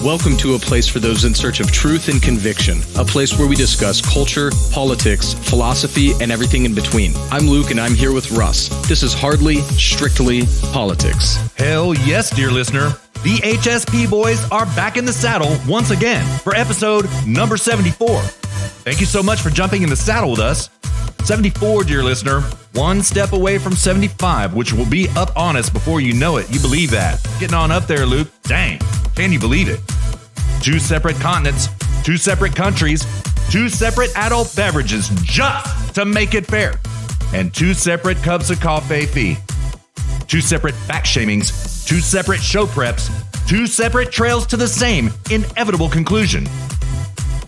Welcome to a place for those in search of truth and conviction, a place where we discuss culture, politics, philosophy, and everything in between. I'm Luke, and I'm here with Russ. This is Hardly Strictly Politics. Hell yes, dear listener. The HSP boys are back in the saddle once again for episode number 74. Thank you so much for jumping in the saddle with us. 74, dear listener, one step away from 75, which will be up on us before you know it. You believe that? Getting on up there, Luke. Dang, can you believe it? 2 separate continents, 2 separate countries, 2 separate adult beverages just to make it fair, and 2 separate cups of coffee, 2 separate fact shamings, 2 separate show preps, 2 separate trails to the same inevitable conclusion.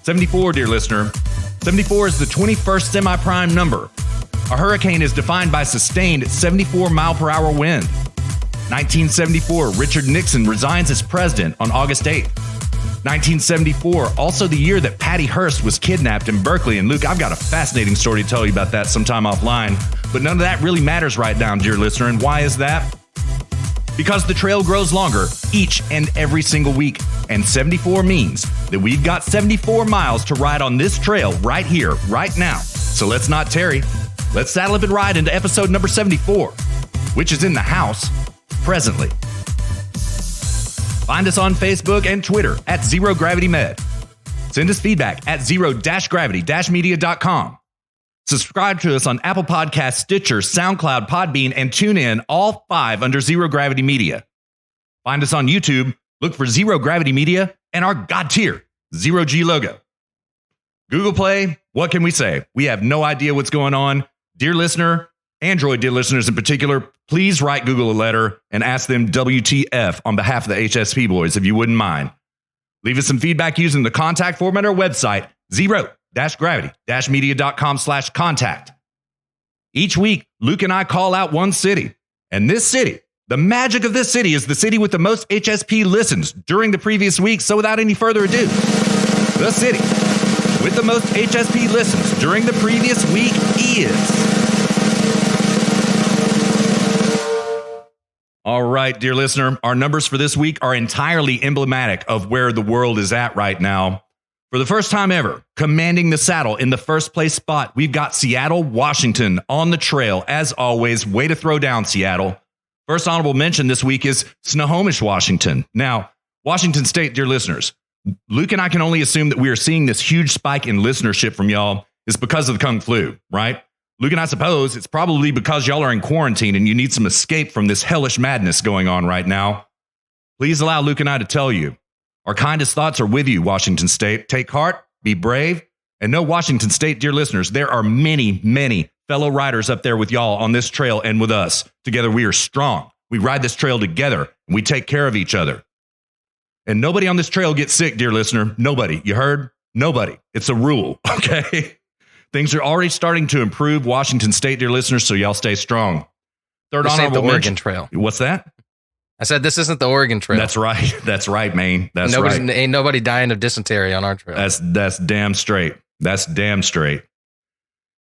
74, dear listener. 74 is the 21st semi-prime number. A hurricane is defined by sustained 74-mile-per-hour wind. 1974, Richard Nixon resigns as president on August 8th. 1974, also the year that Patty Hearst was kidnapped in Berkeley. And Luke, I've got a fascinating story to tell you about that sometime offline. But none of that really matters right now, dear listener. And why is that? Because the trail grows longer each and every single week. And 74 means that we've got 74 miles to ride on this trail right here, right now. So let's not tarry. Let's saddle up and ride into episode number 74, which is in the house presently. Find us on Facebook and Twitter at Zero Gravity Med. Send us feedback at zero-gravity-media.com. Subscribe to us on Apple Podcasts, Stitcher, SoundCloud, Podbean, and TuneIn, all 5 under Zero Gravity Media. Find us on YouTube, look for Zero Gravity Media, and our God tier, Zero G logo. Google Play, what can we say? We have no idea what's going on. Dear listener, Android dear listeners in particular, please write Google a letter and ask them WTF on behalf of the HSP boys, if you wouldn't mind. Leave us some feedback using the contact form at our website, zero-gravity-media.com/contact. Each week, Luke and I call out one city. And this city, the magic of this city is the city with the most HSP listens during the previous week. So without any further ado, the city with the most HSP listens during the previous week is... All right, dear listener, our numbers for this week are entirely emblematic of where the world is at right now. For the first time ever, commanding the saddle in the first place spot, we've got Seattle, Washington on the trail. As always, way to throw down, Seattle. First honorable mention this week is Snohomish, Washington. Now, Washington State, dear listeners, Luke and I can only assume that we are seeing this huge spike in listenership from y'all is because of the Kung Flu, right? Luke and I suppose it's probably because y'all are in quarantine and you need some escape from this hellish madness going on right now. Please allow Luke and I to tell you, our kindest thoughts are with you, Washington State. Take heart, be brave, and know, Washington State, dear listeners, there are many, many fellow riders up there with y'all on this trail and with us. Together we are strong. We ride this trail together, and we take care of each other. And nobody on this trail gets sick, dear listener. Nobody. You heard? Nobody. It's a rule, okay? Things are already starting to improve, Washington State, dear listeners, so y'all stay strong. Third this honorable ain't the Oregon mention. Trail. What's that? I said this isn't the Oregon Trail. That's right. That's right, man. That's right. Ain't nobody dying of dysentery on our trail. That's damn straight. That's damn straight.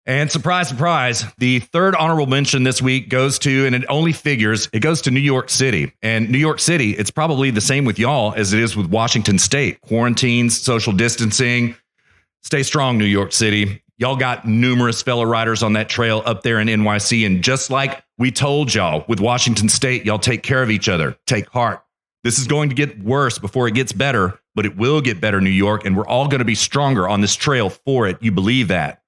And surprise, surprise, the third honorable mention this week goes to, and it only figures, it goes to New York City. And New York City, it's probably the same with y'all as it is with Washington State. Quarantines, social distancing. Stay strong, New York City. Y'all got numerous fellow riders on that trail up there in NYC. And just like we told y'all with Washington State, y'all take care of each other. Take heart. This is going to get worse before it gets better, but it will get better, New York. And we're all going to be stronger on this trail for it. You believe that?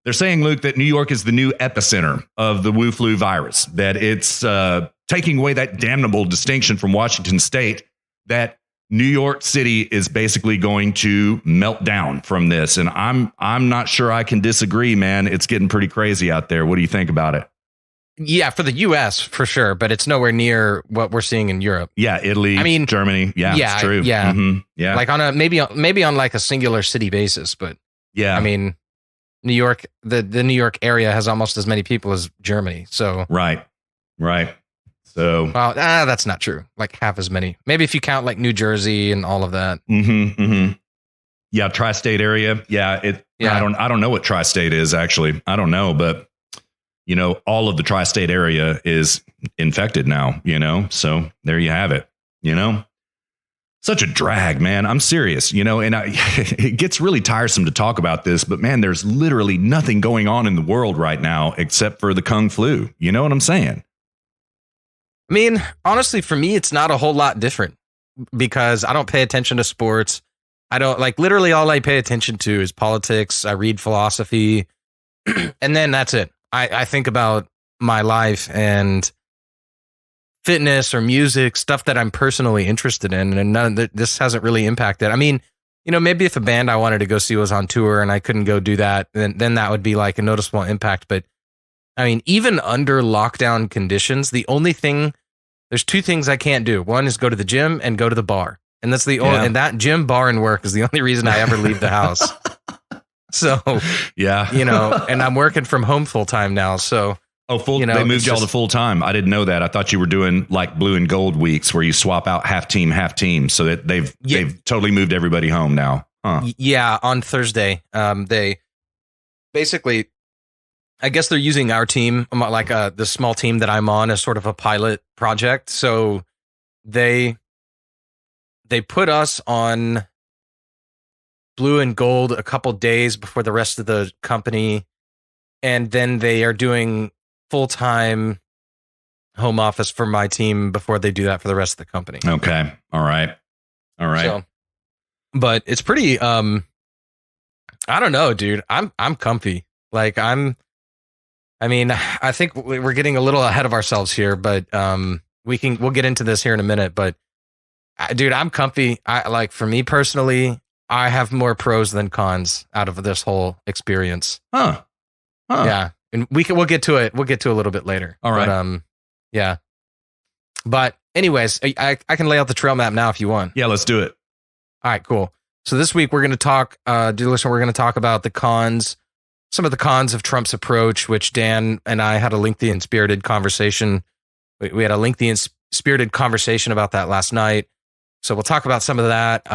They're saying, Luke, that New York is the new epicenter of the Wu flu virus, that it's taking away that damnable distinction from Washington State, that New York City is basically going to melt down from this. And I'm not sure I can disagree, man. It's getting pretty crazy out there. What do you think about it? Yeah, for the U.S., for sure. But it's nowhere near what we're seeing in Europe. Yeah, Italy, Germany. Yeah, it's true. Yeah. Mm-hmm. Yeah. Like on maybe on like a singular city basis. But yeah, I mean, New York, the New York area has almost as many people as Germany. So right. So, well, that's not true. Like half as many. Maybe if you count like New Jersey and all of that. Yeah, tri-state area. Yeah, I don't know what tri-state is actually. I don't know, but you know, all of the tri-state area is infected now. You know, so there you have it. You know. such a drag, man. I'm serious, and it gets really tiresome to talk about this, but man, there's literally nothing going on in the world right now except for the Kung flu. You know what I'm saying? I mean, honestly, for me, it's not a whole lot different because I don't pay attention to sports. I don't literally all I pay attention to is politics. I read philosophy and then that's it. I think about my life and fitness or music, stuff that I'm personally interested in. And none of this hasn't really impacted. I mean, maybe if a band I wanted to go see was on tour and I couldn't go do that, then that would be like a noticeable impact. But I mean, even under lockdown conditions, there's two things I can't do. One is go to the gym and go to the bar. And that's and that gym, bar, and work is the only reason I ever leave the house. So, yeah, and I'm working from home full time now. So, they moved y'all to full time. I didn't know that. I thought you were doing like blue and gold weeks where you swap out half team. So that they've totally moved everybody home now. Huh? Yeah. On Thursday, they basically, I guess they're using our team, like the small team that I'm on, as sort of a pilot project. So they put us on blue and gold a couple days before the rest of the company. And then they are doing full-time home office for my team before they do that for the rest of the company. Okay. All right. So, but it's pretty, I don't know, dude. I'm comfy. I think we're getting a little ahead of ourselves here, but we'll get into this here in a minute, but dude, I'm comfy. For me personally, I have more pros than cons out of this whole experience. Huh. Yeah. And we'll get to it. We'll get to a little bit later. All right. But, yeah. But anyways, I can lay out the trail map now if you want. Yeah, let's do it. All right, cool. So this week we're going to talk, dear listener, we're going to talk about some of the cons of Trump's approach, which Dan and I had a lengthy and spirited conversation. We had a lengthy and spirited conversation about that last night. So we'll talk about some of that.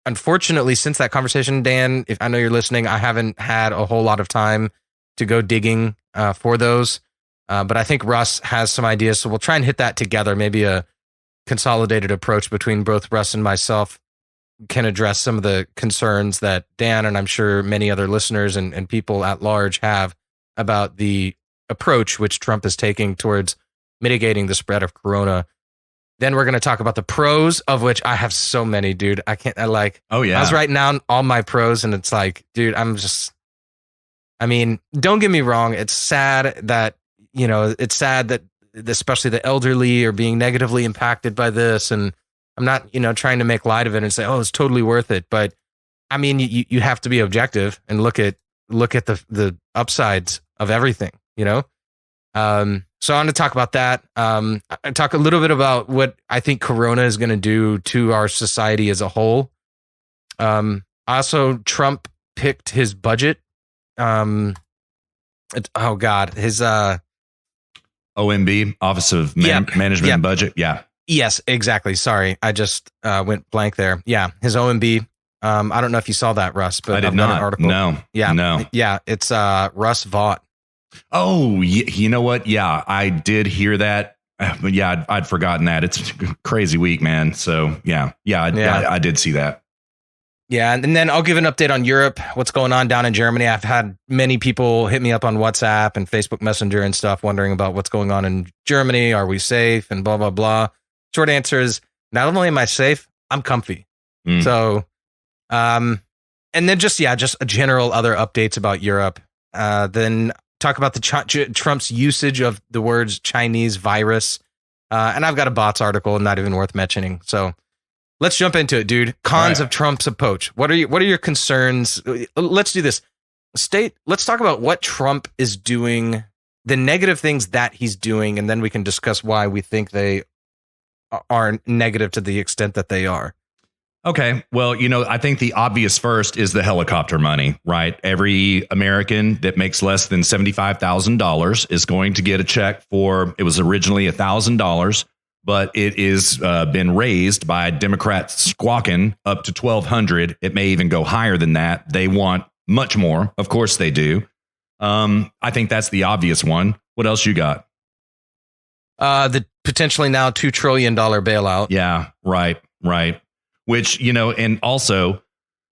Unfortunately, since that conversation, Dan, if I know you're listening, I haven't had a whole lot of time to go digging for those. But I think Russ has some ideas. So we'll try and hit that together. Maybe a consolidated approach between both Russ and myself can address some of the concerns that Dan and I'm sure many other listeners and people at large have about the approach which Trump is taking towards mitigating the spread of corona. Then we're going to talk about the pros, of which I have so many, dude. I oh yeah. I was writing down all my pros and it's like, dude, don't get me wrong. It's sad that especially the elderly are being negatively impacted by this. And I'm not, trying to make light of it and say, oh, it's totally worth it. But I mean, you have to be objective and look at the upsides of everything, So I want to talk about that. I talk a little bit about what I think Corona is going to do to our society as a whole. Also, Trump picked his budget. His OMB, Office of Management and Budget. Yeah. Yes, exactly. Sorry, I just went blank there. Yeah, his OMB. I don't know if you saw that, Russ, but I did not. An article. No. Yeah. No. Yeah. It's Russ Vought. Oh, you know what? Yeah, I did hear that. But yeah, I'd forgotten that. It's a crazy week, man. So I did see that. Yeah, and then I'll give an update on Europe, what's going on down in Germany. I've had many people hit me up on WhatsApp and Facebook Messenger and stuff wondering about what's going on in Germany. Are we safe? And blah, blah, blah. Short answer is, not only am I safe, I'm comfy. So, and then just a general other updates about Europe. Then talk about the Trump's usage of the words Chinese virus. And I've got a bots article, not even worth mentioning. So let's jump into it, dude. Cons of Trump's approach. What are your concerns? Let's do this. Let's talk about what Trump is doing, the negative things that he's doing, and then we can discuss why we think they are negative to the extent that they are. Okay. Well, I think the obvious first is the helicopter money, right? Every American that makes less than $75,000 is going to get a check it was originally $1,000, but it is been raised by Democrats squawking up to $1,200. It may even go higher than that. They want much more. Of course they do. I think that's the obvious one. What else you got? The potentially now $2 trillion bailout. Yeah, right. right? Which, and also,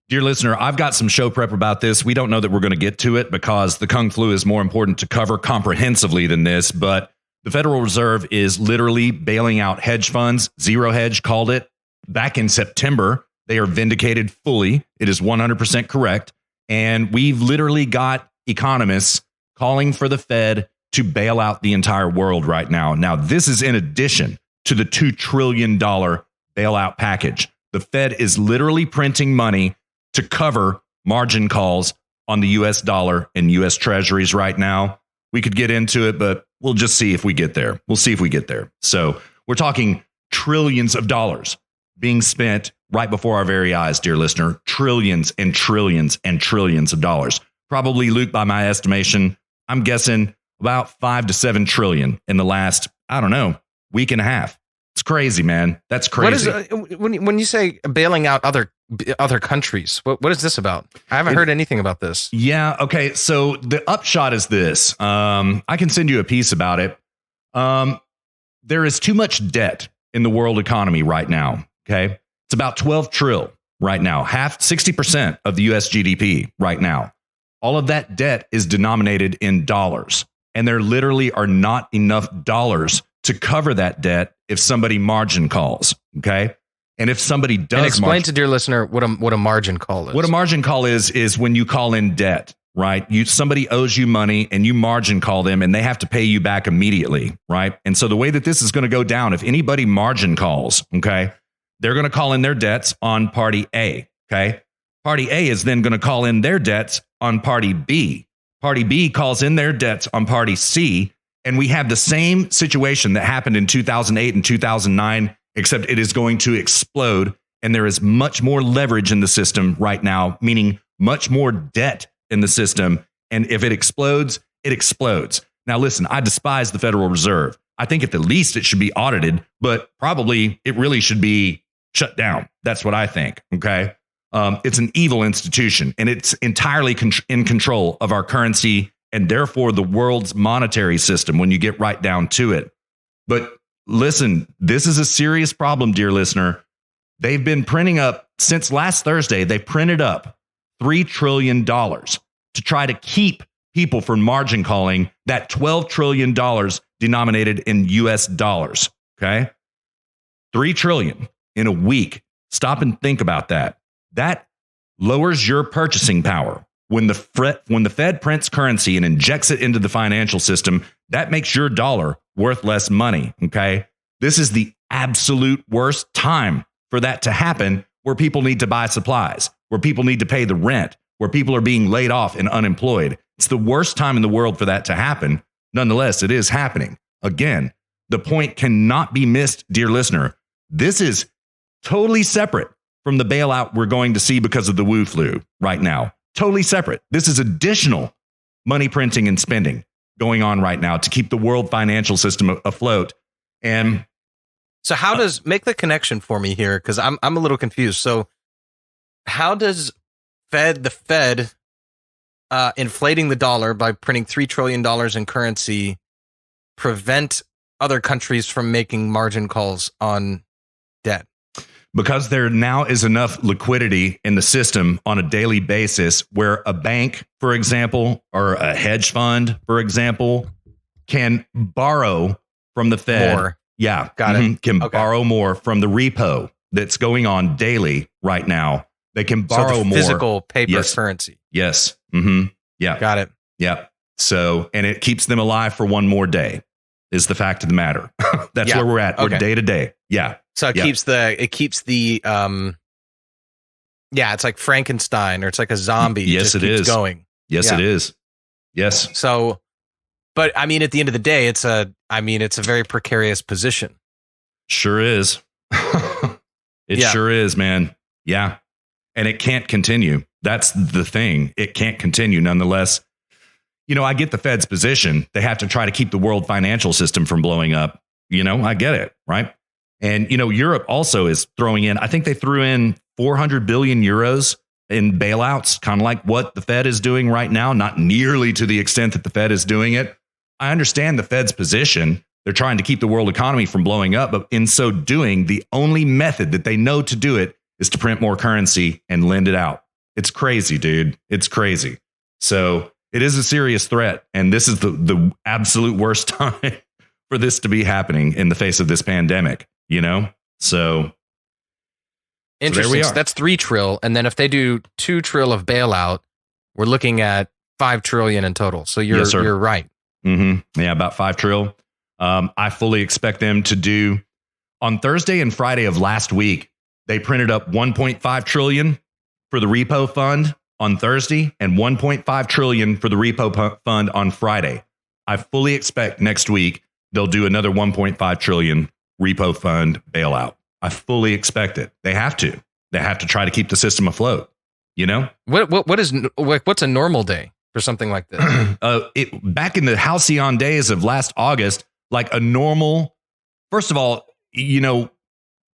dear listener, I've got some show prep about this. We don't know that we're going to get to it because the Kung Flu is more important to cover comprehensively than this. But the Federal Reserve is literally bailing out hedge funds. Zero Hedge called it back in September. They are vindicated fully. It is 100% correct. And we've literally got economists calling for the Fed to bail out the entire world right now. Now, this is in addition to the $2 trillion bailout package. The Fed is literally printing money to cover margin calls on the US dollar and US treasuries right now. We could get into it, but we'll just see if we get there. We'll see if we get there. So we're talking trillions of dollars being spent right before our very eyes, dear listener. Trillions and trillions and trillions of dollars. Probably, Luke, by my estimation, I'm guessing about 5 to 7 trillion in the last, I don't know, week and a half. It's crazy, man. That's crazy. When you say bailing out other countries, what is this about? I haven't heard anything about this. Yeah. Okay. So the upshot is this. I can send you a piece about it. There is too much debt in the world economy right now. Okay. It's about 12 trillion right now, 60% of the US GDP right now. All of that debt is denominated in dollars, and there literally are not enough dollars to cover that debt if somebody margin calls. Okay. And if somebody does, and explain to dear listener what a margin call is. What a margin call is when you call in debt, right? Somebody owes you money and you margin call them and they have to pay you back immediately, right? And so the way that this is going to go down, if anybody margin calls, okay, they're going to call in their debts on party A, okay? Party A is then going to call in their debts on party B. Party B calls in their debts on party C, and we have the same situation that happened in 2008 and 2009, except it is going to explode, and there is much more leverage in the system right now, meaning much more debt in the system, and if it explodes, it explodes. Now, listen, I despise the Federal Reserve. I think at the least it should be audited, but probably it really should be shut down. That's what I think, okay? It's an evil institution, and it's entirely in control of our currency and therefore the world's monetary system when you get right down to it. But listen, this is a serious problem, dear listener. They've been printing up, since last Thursday, they printed up $3 trillion to try to keep people from margin calling that $12 trillion denominated in US dollars, okay? $3 trillion in a week. Stop and think about that. That lowers your purchasing power. When the Fed prints currency and injects it into the financial system, that makes your dollar worth less money, okay? This is the absolute worst time for that to happen, where people need to buy supplies, where people need to pay the rent, where people are being laid off and unemployed. It's the worst time in the world for that to happen. Nonetheless, it is happening. Again, the point cannot be missed, dear listener. This is totally separate from the bailout we're going to see because of the Wu flu right now. Totally separate. This is additional money printing and spending going on right now to keep the world financial system afloat. And so how does, make the connection for me here, because I'm a little confused. So how does the Fed inflating the dollar by printing $3 trillion in currency prevent other countries from making margin calls on debt? Because there now is enough liquidity in the system on a daily basis where a bank, for example, or a hedge fund, for example, can borrow from the Fed. More. Yeah. Got it. Can borrow more from the repo that's going on daily right now. They can borrow the more. Physical paper currency. Yes. Yeah. Got it. Yeah. So, and it keeps them alive for one more day is the fact of the matter. That's where we're at. We're day to day. Yeah. So it keeps the it's like Frankenstein, or it's like a zombie. Yes, it is going. Yes, it is. Yes. So, but I mean, at the end of the day, it's a very precarious position. Sure is. It sure is, man. Yeah. And it can't continue. That's the thing. It can't continue. Nonetheless, I get the Fed's position. They have to try to keep the world financial system from blowing up. I get it. Right. And, Europe also is throwing in, I think they threw in 400 billion euros in bailouts, kind of like what the Fed is doing right now, not nearly to the extent that the Fed is doing it. I understand the Fed's position. They're trying to keep the world economy from blowing up. But in so doing, the only method that they know to do it is to print more currency and lend it out. It's crazy, dude. It's crazy. So it is a serious threat. And this is the absolute worst time for this to be happening in the face of this pandemic, you know? So interesting. there we So are. that's 3 trill. And then if they do 2 trill of bailout, we're looking at 5 trillion in total. So Yes, sir. you're right. Yeah, about 5 trill. I fully expect them to do on Thursday and Friday of last week. They printed up 1.5 trillion for the repo fund on Thursday and 1.5 trillion for the repo fund on Friday. I fully expect next week they'll do another 1.5 trillion repo fund bailout. I fully expect it. They have to. They have to try to keep the system afloat. You know, what's a normal day for something like this? Back in the halcyon days of last August, like a normal, first of all, you know,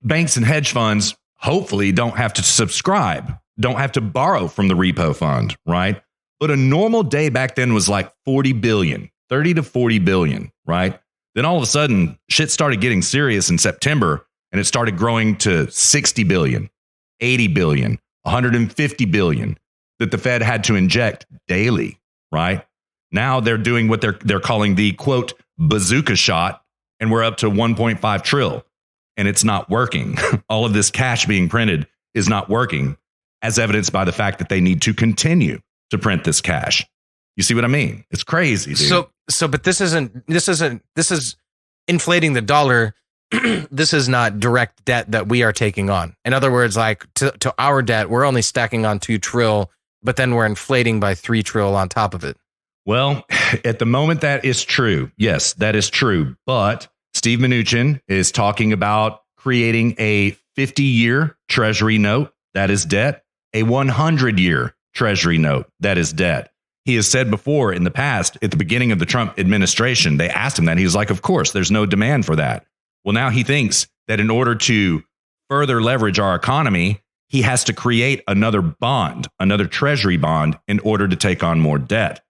banks and hedge funds hopefully don't have to subscribe, don't have to borrow from the repo fund, right? But a normal day back then was like 40 billion, 30 to 40 billion, right? Then all of a sudden, shit started getting serious in September, and it started growing to 60 billion, 80 billion, 150 billion that the Fed had to inject daily, right? Now they're doing what they're calling the, quote, bazooka shot, and we're up to 1.5 trill, and it's not working. All of this cash being printed is not working, as evidenced by the fact that they need to continue to print this cash. You see what I mean? It's crazy, dude. But this is inflating the dollar. This is not direct debt that we are taking on. In other words, like to our debt, we're only stacking on 2 trill, but then we're inflating by 3 trill on top of it. Well, at the moment, that is true. Yes, that is true. But Steve Mnuchin is talking about creating a 50-year treasury note. That is debt. A 100-year treasury note. That is debt. He has said before in the past, at the beginning of the Trump administration, they asked him that. He was like, of course, there's no demand for that. Well, now he thinks that in order to further leverage our economy, he has to create another bond, another treasury bond, in order to take on more debt.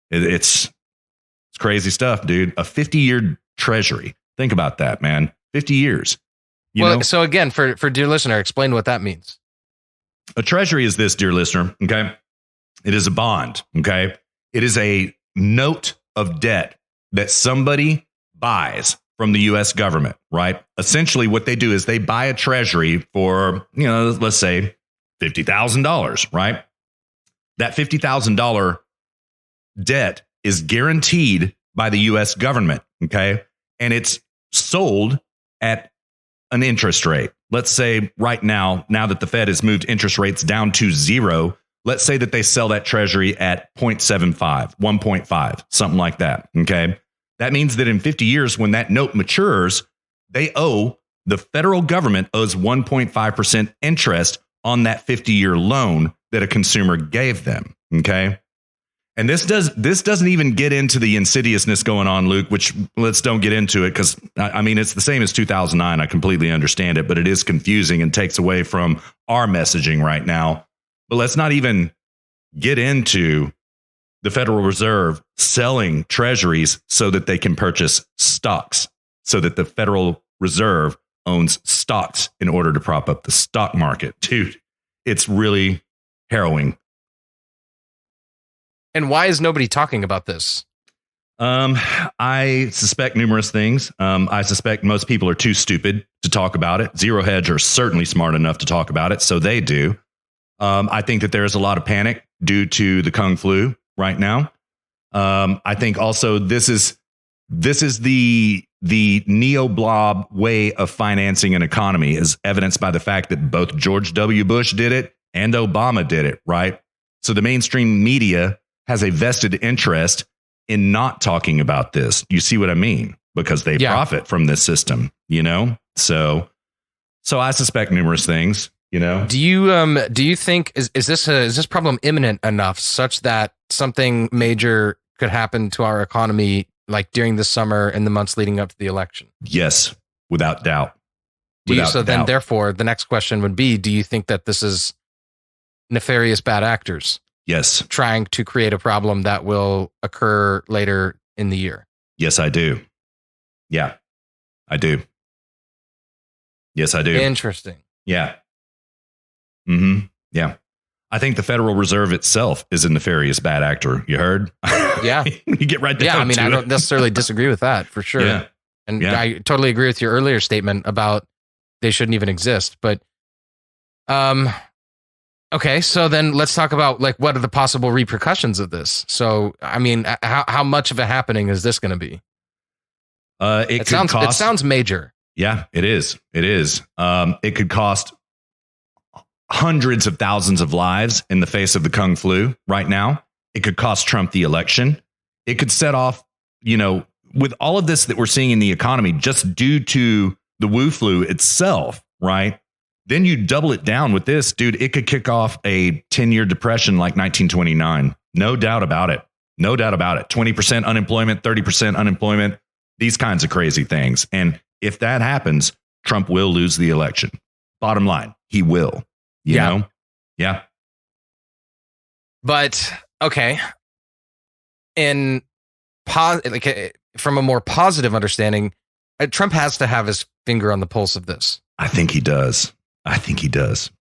It's crazy stuff, dude. A 50-year treasury. Think about that, man. 50 years. You know? So again, for dear listener, explain what that means. A treasury is this, dear listener, okay? It is a bond, okay? It is a note of debt that somebody buys from the U.S. government, right? Essentially, what they do is they buy a treasury for, you know, let's say $50,000, right? That $50,000 debt is guaranteed by the U.S. government, okay? And it's sold at an interest rate. Let's say right now that the Fed has moved interest rates down to 0, let's say that they sell that treasury at 0.75, 1.5, something like that, okay? That means that in 50 years, when that note matures, the federal government owes 1.5% interest on that 50-year loan that a consumer gave them, okay? And this doesn't even get into the insidiousness going on, Luke, which let's don't get into it because, I mean, it's the same as 2009. I completely understand it, but it is confusing and takes away from our messaging right now. But let's not even get into the Federal Reserve selling treasuries so that they can purchase stocks, so that the Federal Reserve owns stocks in order to prop up the stock market. Dude, it's really harrowing. And why is nobody talking about this? I suspect numerous things. I suspect most people are too stupid to talk about it. Zero Hedge are certainly smart enough to talk about it, so they do. I think that there is a lot of panic due to the Kung flu right now. I think also this is the neo-blob way of financing an economy, as evidenced by the fact that both George W. Bush did it and Obama did it, right? So the mainstream media has a vested interest in not talking about this. You see what I mean? Because they profit from this system, you know? So I suspect numerous things, you know? Do you think is this problem imminent enough such that something major could happen to our economy like during the summer and the months leading up to the election? Yes, without doubt. Then therefore the next question would be, do you think that this is nefarious bad actors? Yes. Trying to create a problem that will occur later in the year? Yes, I do. Yeah, I do. Yes, I do. Interesting. Yeah. Yeah. I think the Federal Reserve itself is a nefarious bad actor. You heard? Yeah. You get right down Yeah, I mean, to I it. don't necessarily disagree with that for sure. Yeah. And Yeah. I totally agree with your earlier statement about they shouldn't even exist. But okay, so then let's talk about like what are the possible repercussions of this? So, I mean, how much of a happening is this going to be? It sounds major. Yeah, it is. It is. It could cost hundreds of thousands of lives in the face of the Kung flu right now. It could cost Trump the election. It could set off, with all of this that we're seeing in the economy, just due to the Wu flu itself, right? Then you double it down with this, dude. It could kick off a 10-year depression like 1929. No doubt about it. No doubt about it. 20% unemployment, 30% unemployment, these kinds of crazy things. And if that happens, Trump will lose the election. Bottom line, he will. You know? Yeah. But okay. From a more positive understanding, Trump has to have his finger on the pulse of this. I think he does. I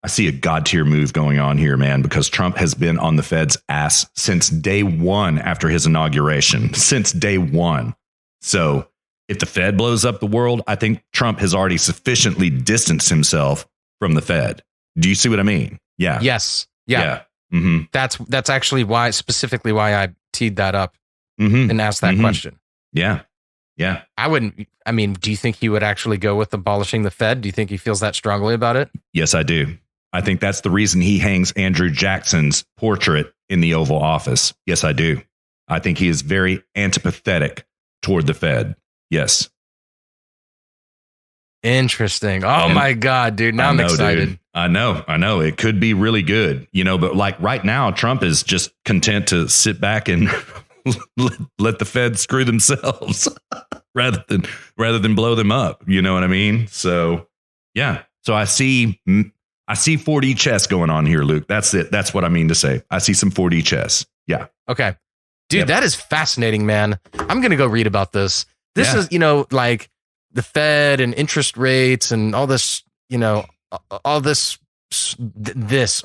see a God tier move going on here, man, because Trump has been on the Fed's ass since day one after his inauguration, since day one. So if the Fed blows up the world, I think Trump has already sufficiently distanced himself from the Fed. Do you see what I mean? Yeah. Yes. Yeah. Mm-hmm. That's actually specifically why I teed that up and asked that question. Yeah. Yeah. Do you think he would actually go with abolishing the Fed? Do you think he feels that strongly about it? Yes, I do. I think that's the reason he hangs Andrew Jackson's portrait in the Oval Office. Yes, I do. I think he is very antipathetic toward the Fed. Yes. Interesting. My God, dude. Now I'm excited. Dude. I know. It could be really good, but like right now, Trump is just content to sit back and let the Fed screw themselves rather than blow them up. You know what I mean? So, yeah. So I see 4D chess going on here, Luke. That's it. That's what I mean to say. I see some 4D chess. Yeah. Okay. Dude, That is fascinating, man. I'm going to go read about this. This is, like the Fed and interest rates and all this, all this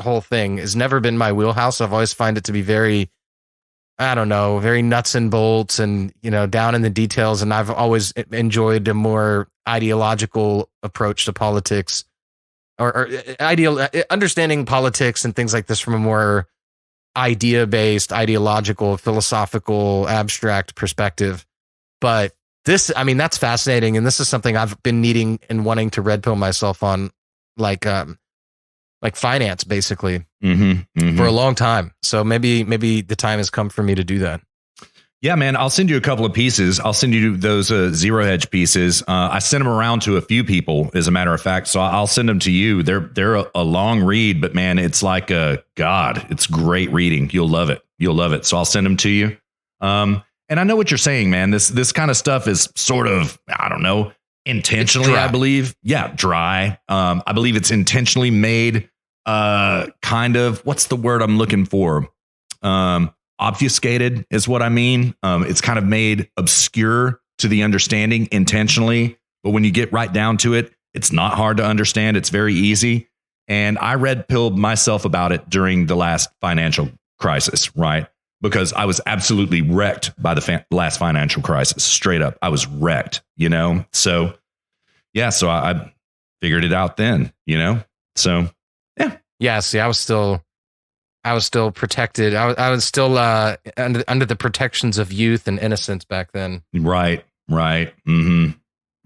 whole thing has never been my wheelhouse. I've always find it to be very, very nuts and bolts and, down in the details. And I've always enjoyed a more ideological approach to politics or understanding politics and things like this from a more idea-based, ideological, philosophical, abstract perspective. But this, that's fascinating. And this is something I've been needing and wanting to red pill myself on, like finance, basically, for a long time. So maybe the time has come for me to do that. Yeah, man, I'll send you a couple of pieces. I'll send you those zero hedge pieces. I sent them around to a few people, as a matter of fact. So I'll send them to you. They're a long read, but man, it's like it's great reading. You'll love it. So I'll send them to you. And I know what you're saying, man. This kind of stuff is sort of, intentionally, I believe. Yeah, dry. I believe it's intentionally made kind of, what's the word I'm looking for? Obfuscated is what I mean. It's kind of made obscure to the understanding intentionally. But when you get right down to it, it's not hard to understand. It's very easy. And I red pilled myself about it during the last financial crisis, right? Because I was absolutely wrecked by the last financial crisis. Straight up, I was wrecked, So, yeah, so I figured it out then, So, yeah. Yeah, see, I was still protected. I was still under the protections of youth and innocence back then. Right. Mm-hmm.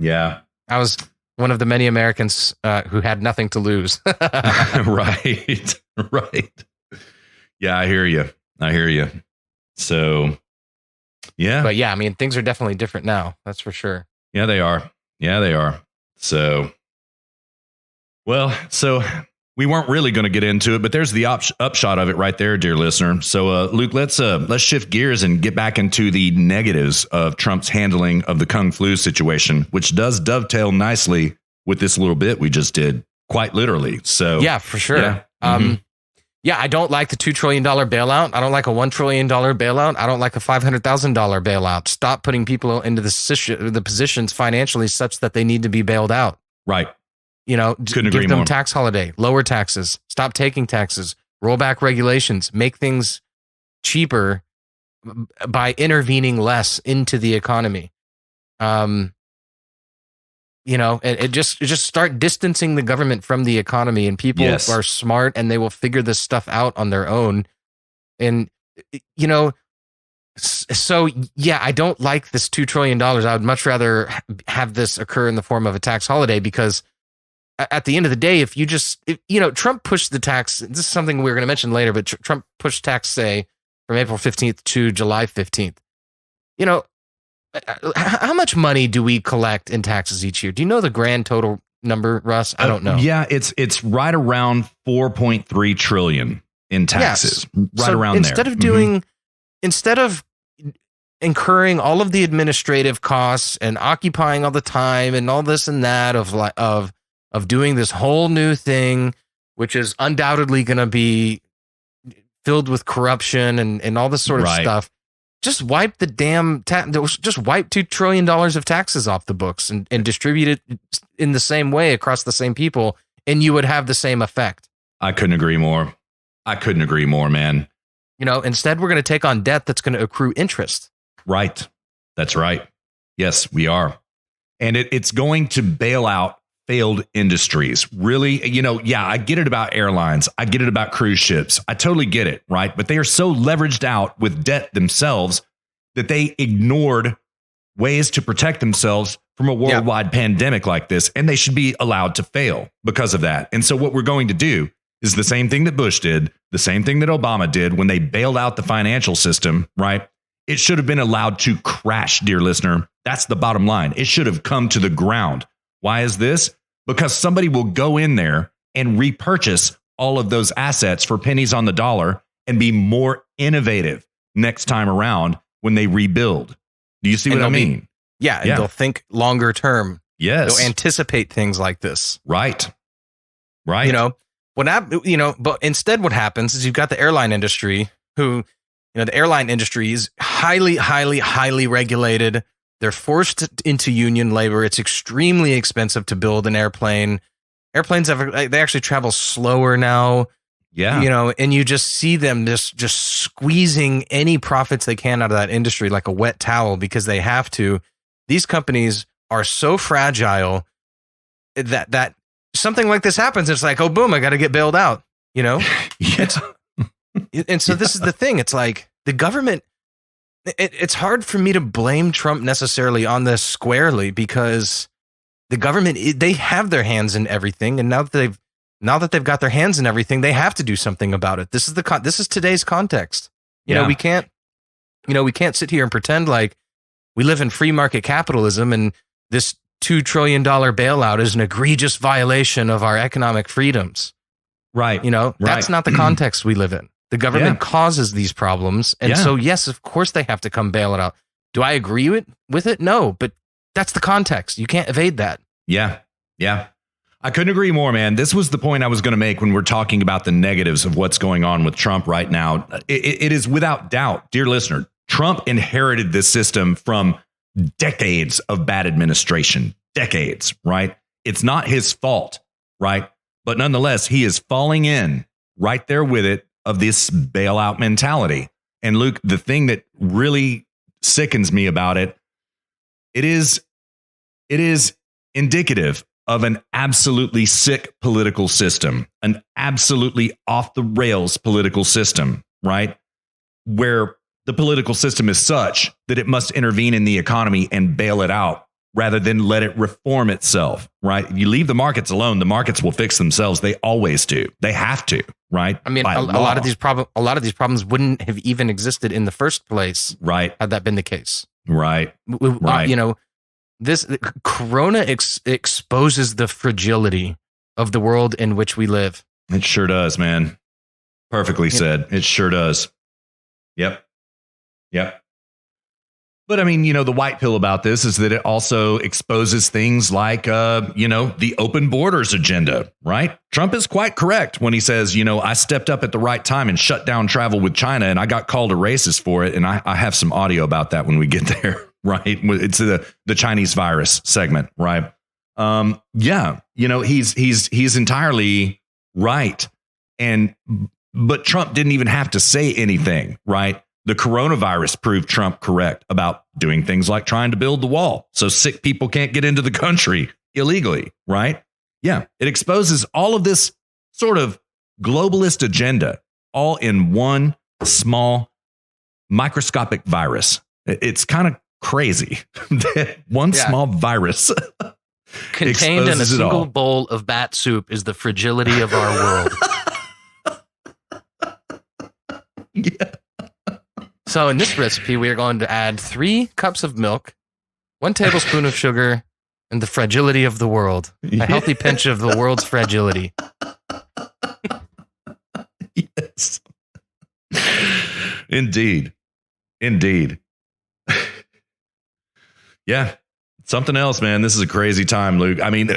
Yeah. I was one of the many Americans who had nothing to lose. Right. Yeah, I hear you. So, yeah. But yeah, things are definitely different now. That's for sure. Yeah, they are. So, well, we weren't really going to get into it, but there's the upshot of it right there, dear listener. So, Luke, let's shift gears and get back into the negatives of Trump's handling of the Kung flu situation, which does dovetail nicely with this little bit we just did, quite literally. So, yeah, for sure. Yeah. Yeah, I don't like the $2 trillion bailout. I don't like a $1 trillion bailout. I don't like a $500,000 bailout. Stop putting people into the positions financially such that they need to be bailed out. Right. You know, Couldn't agree give them more. tax holiday, lower taxes, stop taking taxes, roll back regulations, make things cheaper by intervening less into the economy. You know, and it just start distancing the government from the economy, and people are smart and they will figure this stuff out on their own. And, you know, so yeah, I don't like this $2 trillion. I would much rather have this occur in the form of a tax holiday, because at the end of the day, if you know, Trump pushed the tax, this is something we're going to mention later, but Trump pushed tax, say, from April 15th to July 15th. You know, how much money do we collect in taxes each year? Do you know the grand total number, Russ? I don't know. Yeah, it's right around 4.3 trillion in taxes. Yes. Right so around instead there. Instead of incurring all of the administrative costs and occupying all the time and all this and that of doing this whole new thing, which is undoubtedly going to be filled with corruption and all this sort of stuff. Just wipe the damn just wipe $2 trillion of taxes off the books and distribute it in the same way across the same people, and you would have the same effect. I couldn't agree more. Man. You know, instead we're going to take on debt that's going to accrue interest. Right. That's right. Yes, we are. And it's going to bail out failed industries. Really, you know, yeah, I get it about airlines. I get it about cruise ships. I totally get it, right? But they are so leveraged out with debt themselves that they ignored ways to protect themselves from a worldwide pandemic like this, and they should be allowed to fail because of that. And so what we're going to do is the same thing that Bush did, the same thing that Obama did when they bailed out the financial system, right? It should have been allowed to crash, dear listener. That's the bottom line. It should have come to the ground. Why is this? Because somebody will go in there and repurchase all of those assets for pennies on the dollar and be more innovative next time around when they rebuild. Do you see what I mean? And they'll think longer term. Yes. They'll anticipate things like this. Right. You know, but instead what happens is you've got the airline industry who, you know, the airline industry is highly, highly, highly regulated. They're forced into union labor. It's extremely expensive to build an airplane. Airplanes they actually travel slower now. Yeah. You know, and you just see them just squeezing any profits they can out of that industry like a wet towel, because they have to. These companies are so fragile that something like this happens. It's like, oh, boom, I got to get bailed out, you know? And so this is the thing. It's like the government, it's hard for me to blame Trump necessarily on this squarely, because the government, they have their hands in everything. And now that they've got their hands in everything, they have to do something about it. This is today's context. You know, we can't sit here and pretend like we live in free market capitalism and this $2 trillion bailout is an egregious violation of our economic freedoms. Right. You know, that's not the context we live in. The government causes these problems. And so, yes, of course they have to come bail it out. Do I agree with it? No, but that's the context. You can't evade that. Yeah. Yeah. I couldn't agree more, man. This was the point I was going to make when we're talking about the negatives of what's going on with Trump right now. It is without doubt, dear listener, Trump inherited this system from decades of bad administration. Decades, right? It's not his fault, right? But nonetheless, he is falling in right there with it of this bailout mentality. And Luke, the thing that really sickens me about it is indicative of an absolutely sick political system, an absolutely off the rails political system, right? Where the political system is such that it must intervene in the economy and bail it out rather than let it reform itself, right? If you leave the markets alone, the markets will fix themselves. They always do. They have to, right? I mean, a lot of these problems wouldn't have even existed in the first place, right? Had that been the case, right? You know, this Corona exposes the fragility of the world in which we live. It sure does, man. Perfectly said. It sure does. Yep. But I mean, the white pill about this is that it also exposes things like, the open borders agenda, right? Trump is quite correct when he says, I stepped up at the right time and shut down travel with China, and I got called a racist for it. And I have some audio about that when we get there, right? It's the Chinese virus segment, right? He's entirely right. But Trump didn't even have to say anything, right? The coronavirus proved Trump correct about doing things like trying to build the wall so sick people can't get into the country illegally, right? Yeah, it exposes all of this sort of globalist agenda all in one small microscopic virus. It's kind of crazy that one small virus contained in a single bowl of bat soup is the fragility of our world. Yeah. So in this recipe, we are going to add 3 cups of milk, 1 tablespoon of sugar, and the fragility of the world. A healthy pinch of the world's fragility. Yes. Indeed. Yeah. Something else, man. This is a crazy time, Luke. I mean,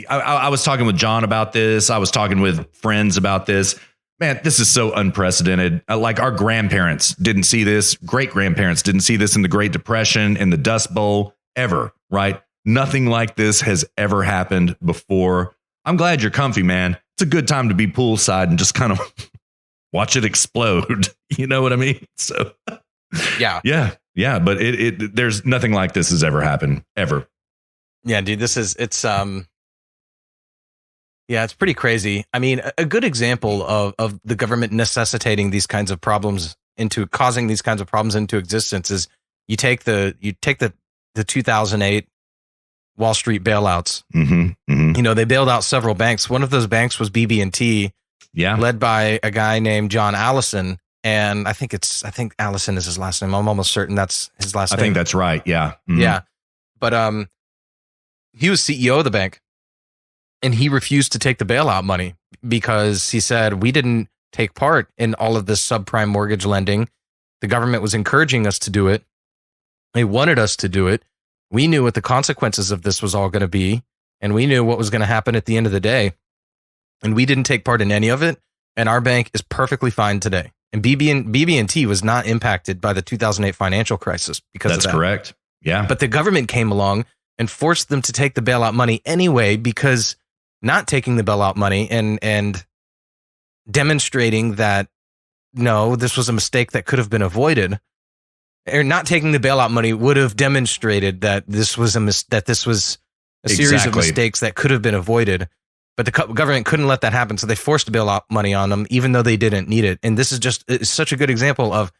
I was talking with John about this. I was talking with friends about this. Man, this is so unprecedented. Like our grandparents didn't see this. Great grandparents didn't see this in the Great Depression, in the Dust Bowl, ever, right? Nothing like this has ever happened before. I'm glad you're comfy, man. It's a good time to be poolside and just kind of watch it explode. You know what I mean? So, yeah. But there's nothing like this has ever happened, ever. Yeah, dude, it's pretty crazy. I mean, a good example of the government necessitating these kinds of problems causing these kinds of problems into existence is you take the 2008 Wall Street bailouts. They bailed out several banks. One of those banks was BB&T, led by a guy named John Allison. And I think Allison is his last name. I'm almost certain that's his last name. I think that's right. Yeah. Mm-hmm. Yeah. But he was CEO of the bank. And he refused to take the bailout money because he said, we didn't take part in all of this subprime mortgage lending. The government was encouraging us to do it. They wanted us to do it. We knew what the consequences of this was all going to be. And we knew what was going to happen at the end of the day. And we didn't take part in any of it. And our bank is perfectly fine today. And BB&T was not impacted by the 2008 financial crisis because of that. That's correct. Yeah. But the government came along and forced them to take the bailout money anyway, because not taking the bailout money and demonstrating that, no, this was a mistake that could have been avoided, or not taking the bailout money would have demonstrated that this was a series of mistakes that could have been avoided. But the government couldn't let that happen, so they forced bailout money on them, even though they didn't need it. And this is it's such a good example of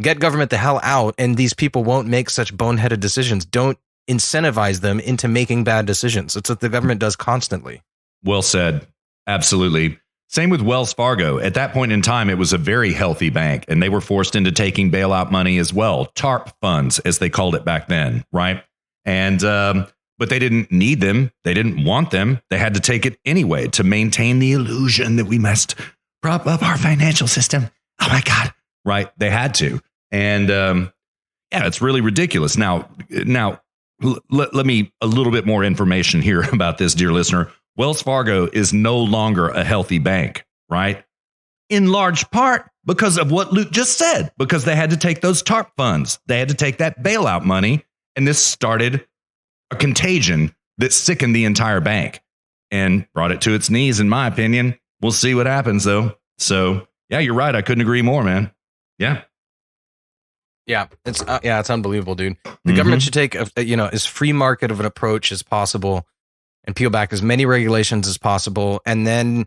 get government the hell out, and these people won't make such boneheaded decisions. Don't incentivize them into making bad decisions. It's what the government does constantly. Well said. Absolutely. Same with Wells Fargo. At that point in time, it was a very healthy bank, and they were forced into taking bailout money as well. TARP funds, as they called it back then, right? And but they didn't need them. They didn't want them. They had to take it anyway to maintain the illusion that we must prop up our financial system. Oh my God. Right. They had to. And it's really ridiculous. Now, let me a little bit more information here about this, dear listener. Wells Fargo is no longer a healthy bank, right? In large part because of what Luke just said, because they had to take those TARP funds. They had to take that bailout money, and this started a contagion that sickened the entire bank and brought it to its knees, in my opinion. We'll see what happens, though. So, yeah, you're right. I couldn't agree more, man. Yeah. Yeah, it's unbelievable, dude. The government should take as free market of an approach as possible and peel back as many regulations as possible, and then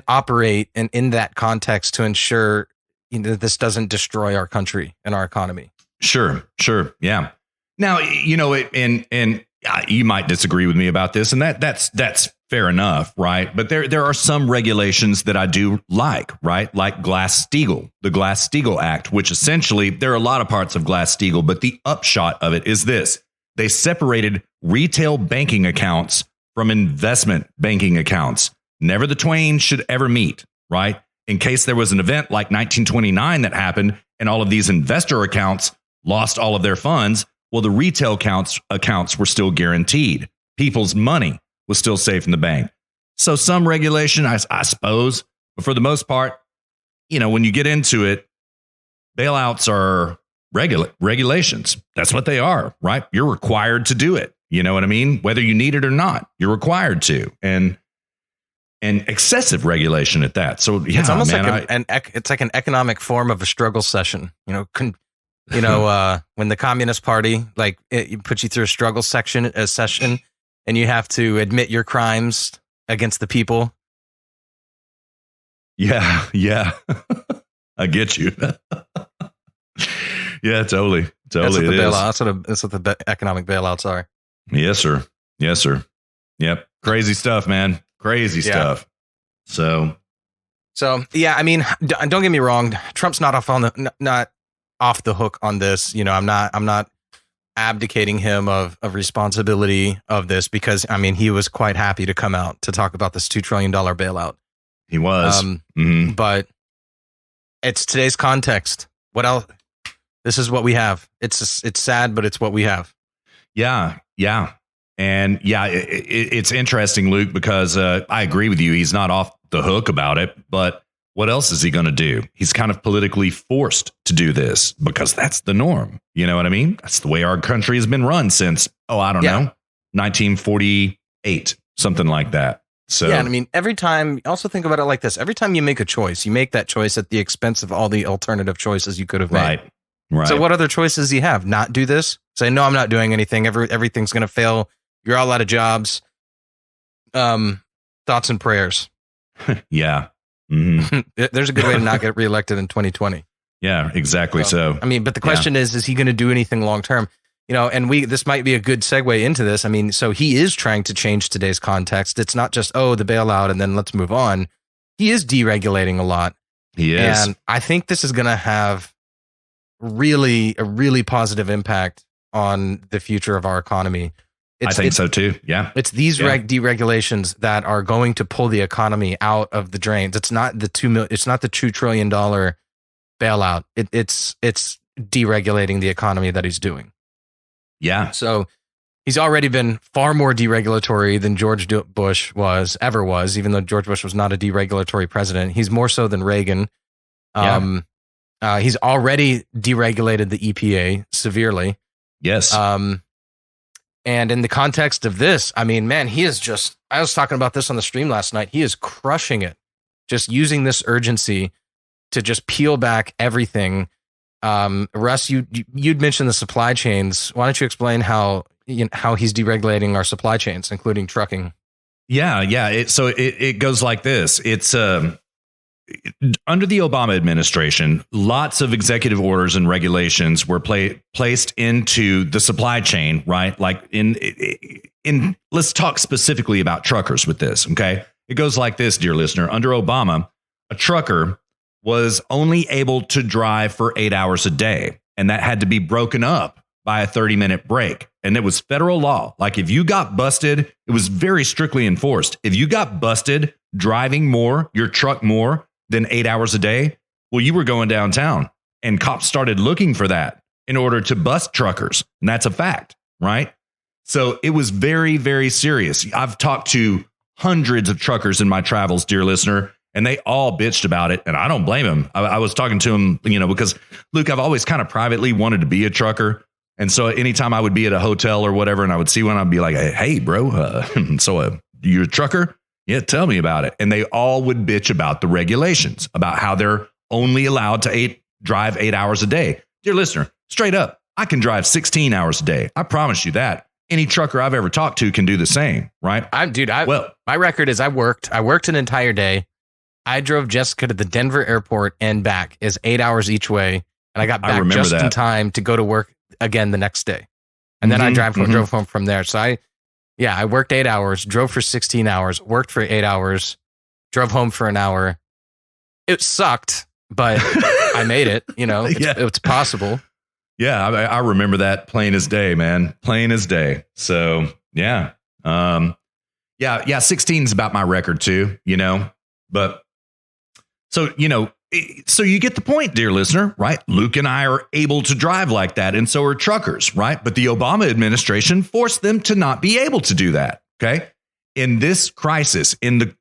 operate in that context to ensure that this doesn't destroy our country and our economy. Sure, yeah. Now, and you might disagree with me about this, and that's fair enough, right? But there are some regulations that I do like, right? Like Glass-Steagall, the Glass-Steagall Act, which essentially, there are a lot of parts of Glass-Steagall, but the upshot of it is this. They separated retail banking accounts from investment banking accounts. Never the twain should ever meet, right? In case there was an event like 1929 that happened and all of these investor accounts lost all of their funds. Well, the retail accounts were still guaranteed. People's money was still safe in the bank. So some regulation, I suppose, but for the most part, when you get into it, bailouts are regulations. That's what they are, right? You're required to do it. You know what I mean? Whether you need it or not, you're required to. And excessive regulation at that. So yeah, it's almost like it's like an economic form of a struggle session. When the Communist Party it puts you through a struggle session, and you have to admit your crimes against the people. Yeah. I get you. Yeah, totally. That's what the bailout. That's what the economic bailouts are. Yes, sir. Yep. Crazy stuff, man. Crazy stuff. So yeah. I mean, don't get me wrong. Trump's not off the hook on this. I'm not abdicating him of responsibility of this, because I mean, he was quite happy to come out to talk about this $2 trillion bailout. He was, but it's today's context. What else? This is what we have. It's sad, but it's what we have. Yeah. And yeah, it's interesting, Luke, because I agree with you. He's not off the hook about it, but what else is he going to do? He's kind of politically forced to do this because that's the norm. You know what I mean? That's the way our country has been run since, 1948, something like that. So yeah, and I mean, every time, also think about it like this. Every time you make a choice, you make that choice at the expense of all the alternative choices you could have made. Right. So what other choices do you have? Not do this? Say, no, I'm not doing anything. Everything's going to fail. You're all out of jobs. Thoughts and prayers. Yeah. There's a good way to not get reelected in 2020. Yeah, exactly. So I mean, but the question is he going to do anything long term? And this might be a good segue into this. I mean, so he is trying to change today's context. It's not just, the bailout and then let's move on. He is deregulating a lot. He is. And I think this is going to have a really positive impact on the future of our economy. I think so too. Yeah. It's these deregulations that are going to pull the economy out of the drains. It's not the $2 trillion bailout. It's deregulating the economy that he's doing. Yeah. So he's already been far more deregulatory than George Bush ever was, even though George Bush was not a deregulatory president. He's more so than Reagan. He's already deregulated the EPA severely. Yes. And in the context of this, I mean, man, he is I was talking about this on the stream last night. He is crushing it, just using this urgency to just peel back everything. Russ, you'd mentioned the supply chains. Why don't you explain how he's deregulating our supply chains, including trucking? Yeah. It goes like this. It's under the Obama administration, lots of executive orders and regulations were placed into the supply chain, right? Like in let's talk specifically about truckers with this. Okay. It goes like this, dear listener. Under Obama, a trucker was only able to drive for 8 hours a day, and that had to be broken up by a 30-minute break. And it was federal law. Like if you got busted, it was very strictly enforced. If you got busted driving your truck more than 8 hours a day, well, you were going downtown, and cops started looking for that in order to bust truckers. And that's a fact, right? So it was very, very serious. I've talked to hundreds of truckers in my travels, dear listener, and they all bitched about it. And I don't blame them. I was talking to them, because Luke, I've always kind of privately wanted to be a trucker. And so anytime I would be at a hotel or whatever, and I would see one, I'd be like, hey, bro, you're a trucker? Yeah, tell me about it. And they all would bitch about the regulations, about how they're only allowed to drive 8 hours a day. Dear listener, straight up, I can drive 16 hours a day. I promise you that. Any trucker I've ever talked to can do the same, right? My record is I worked an entire day. I drove Jessica to the Denver airport and back is 8 hours each way. And I got back just in time to go to work again the next day. And then I drove home from there. So I worked 8 hours, drove for 16 hours, worked for 8 hours, drove home for an hour. It sucked, but I made it, it's possible. Yeah. I remember that plain as day, man. Plain as day. So yeah. 16 is about my record too, but so, so you get the point, dear listener, right? Luke and I are able to drive like that, and so are truckers, right? But the Obama administration forced them to not be able to do that. Okay. In this crisis, in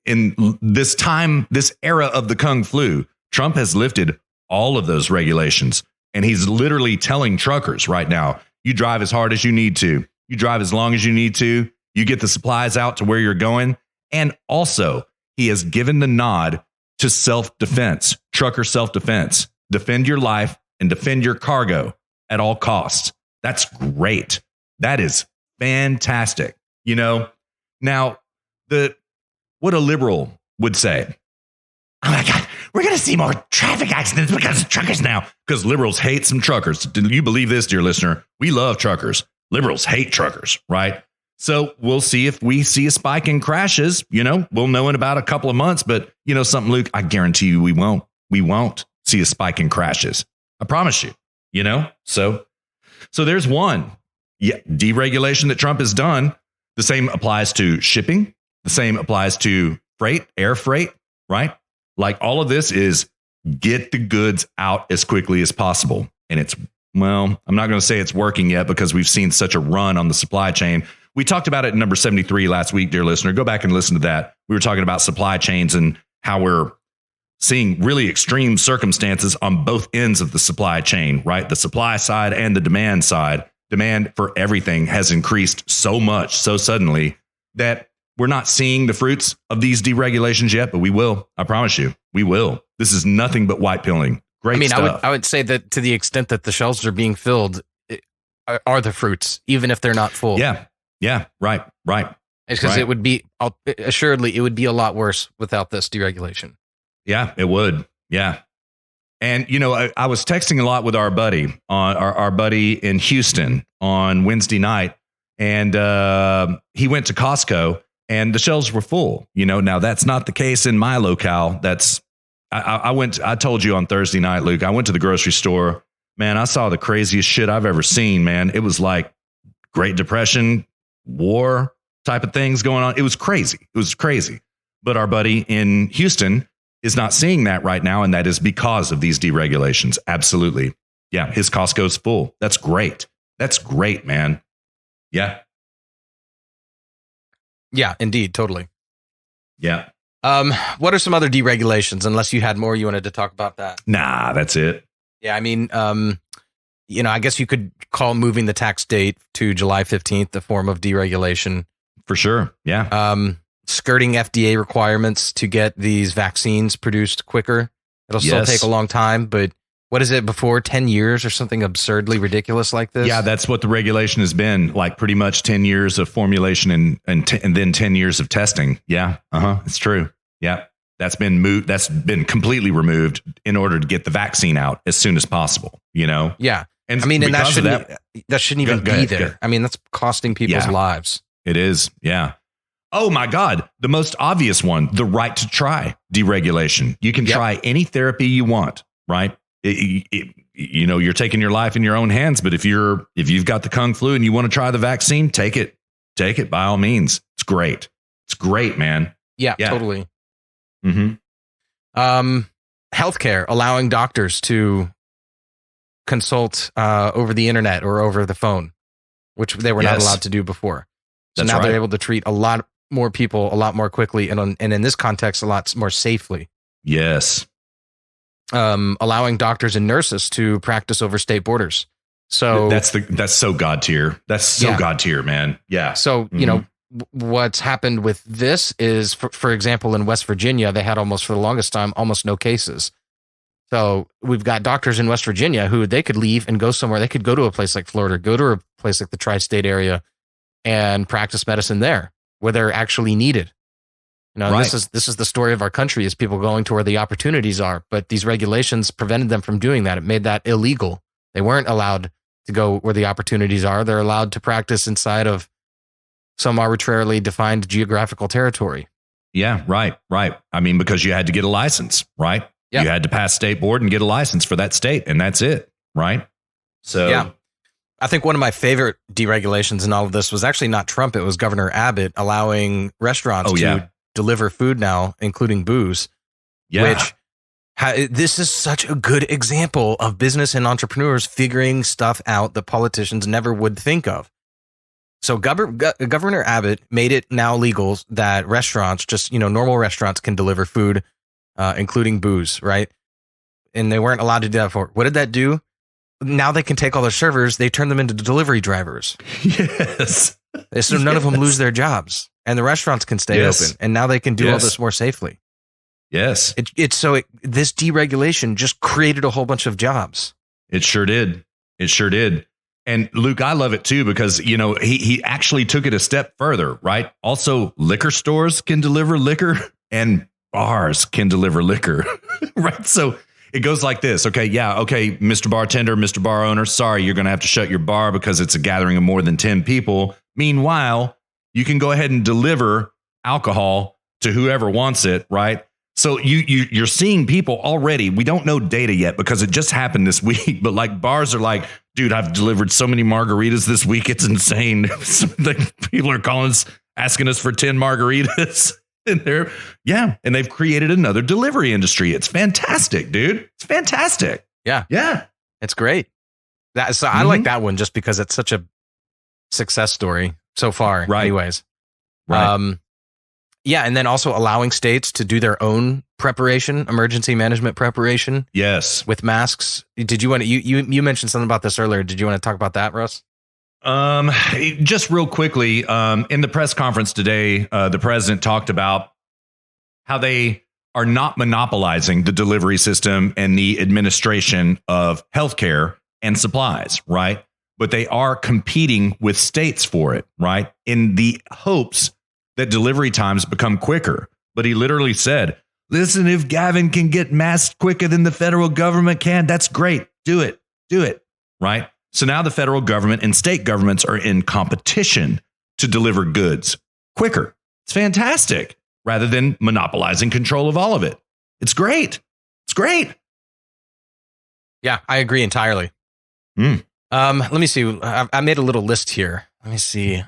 this time, this era of the Kung Flu, Trump has lifted all of those regulations, and he's literally telling truckers right now, you drive as hard as you need to, you drive as long as you need to, you get the supplies out to where you're going. And also, he has given the nod to self-defense, trucker self-defense. Defend your life and defend your cargo at all costs. That's great. That is fantastic. You know, now what a liberal would say, oh my God, we're going to see more traffic accidents because of truckers now. Because liberals hate some truckers. Do you believe this, dear listener? We love truckers. Liberals hate truckers, right? So we'll see if we see a spike in crashes. You know, we'll know in about a couple of months. But you know something, Luke, I guarantee you we won't. We won't see a spike in crashes. I promise you, you know. So there's one deregulation that Trump has done. The same applies to shipping. The same applies to freight, air freight, right? Like all of this is get the goods out as quickly as possible. And it's, well, I'm not going to say it's working yet because we've seen such a run on the supply chain. We talked about it in number 73 last week, dear listener. Go back and listen to that. We were talking about supply chains and how we're seeing really extreme circumstances on both ends of the supply chain, right? The supply side and the demand side. Demand for everything has increased so much, so suddenly that we're not seeing the fruits of these deregulations yet, but we will. I promise you, we will. This is nothing but white pilling. Great stuff. I would say that to the extent that the shelves are being filled are the fruits, even if they're not full. Yeah. Right. It's because it would be, assuredly, it would be a lot worse without this deregulation. Yeah, it would. Yeah. And, you know, I was texting a lot with our buddy, our buddy in Houston on Wednesday night, and he went to Costco and the shelves were full. You know, now that's not the case in my locale. I told you on Thursday night, Luke, I went to the grocery store. Man, I saw the craziest shit I've ever seen, man. It was like Great Depression, war type of things going on. It was crazy. But our buddy in Houston is not seeing that right now, and that is because of these deregulations. Absolutely. Yeah, his Costco's full. That's great. That's great, man. Yeah. Yeah, indeed. Totally. Yeah. What are some other deregulations, unless you had more you wanted to talk about that? Nah, that's it. Yeah, I mean, you know, I guess you could call moving the tax date to July 15th a form of deregulation. For sure. Yeah. Skirting FDA requirements to get these vaccines produced quicker. It'll still take a long time, but what is it, before 10 years or something absurdly ridiculous like this? Yeah, that's what the regulation has been, like pretty much 10 years of formulation and then 10 years of testing. Yeah. It's true. Yeah. That's been moved. That's been completely removed in order to get the vaccine out as soon as possible, you know? Yeah. And I mean, and that shouldn't even be there. I mean, that's costing people's lives. It is. Yeah. Oh my God. The most obvious one, the right to try deregulation. You can try any therapy you want, right? You know, you're taking your life in your own hands, but if you've got the Kung Flu and you want to try the vaccine, take it by all means. It's great. It's great, man. Yeah. Totally. Mm-hmm. Healthcare, allowing doctors to consult over the internet or over the phone, which they were not allowed to do before. So now they're able to treat a lot more people a lot more quickly, and in this context, a lot more safely. Yes. Allowing doctors and nurses to practice over state borders. So that's so God tier. That's so God tier, man. Yeah. So, you know, what's happened with this is, for example, in West Virginia, they had for the longest time, almost no cases. So we've got doctors in West Virginia who they could leave and go somewhere. They could go to a place like Florida, go to a place like the tri-state area and practice medicine there where they're actually needed. You know, this is the story of our country, is people going to where the opportunities are, but these regulations prevented them from doing that. It made that illegal. They weren't allowed to go where the opportunities are. They're allowed to practice inside of some arbitrarily defined geographical territory. Yeah, right. I mean, because you had to get a license, right? Yeah. You had to pass state board and get a license for that state, and that's it, right? So yeah. I think one of my favorite deregulations in all of this was actually not Trump. It was Governor Abbott allowing restaurants to deliver food now, including booze, which This is such a good example of business and entrepreneurs figuring stuff out that politicians never would think of. So Governor Abbott made it now legal that restaurants, just, normal restaurants can deliver food, including booze, right? And they weren't allowed to do that before. What did that do? Now they can take all their servers, they turn them into delivery drivers. Yes. So none of them lose their jobs, and the restaurants can stay open, and now they can do all this more safely. Yes. This deregulation just created a whole bunch of jobs. It sure did. It sure did. And Luke, I love it too, because, he actually took it a step further, right? Also, liquor stores can deliver liquor and bars can deliver liquor, right? So it goes like this. Okay, Mr. Bartender, Mr. Bar Owner, sorry, you're going to have to shut your bar because it's a gathering of more than 10 people. Meanwhile, you can go ahead and deliver alcohol to whoever wants it, right? So you're seeing people already. We don't know data yet because it just happened this week, but like bars are like, dude, I've delivered so many margaritas this week. It's insane. People are calling us, asking us for 10 margaritas. And they've created another delivery industry. It's fantastic, dude. It's fantastic. Yeah. Yeah. It's great. I like that one just because it's such a success story so far. Right. Anyways. Right. Yeah, and then also allowing states to do their own preparation, emergency management preparation. Yes. With masks. Did you want to, you mentioned something about this earlier. Did you want to talk about that, Russ? Just real quickly, in the press conference today, the president talked about how they are not monopolizing the delivery system and the administration of healthcare and supplies, right? But they are competing with states for it, right? In the hopes that delivery times become quicker. But he literally said, listen, if Gavin can get masked quicker than the federal government can, that's great. Do it. Right? So now the federal government and state governments are in competition to deliver goods quicker. It's fantastic. Rather than monopolizing control of all of it. It's great. Yeah, I agree entirely. Let me see. I made a little list here. Let me see.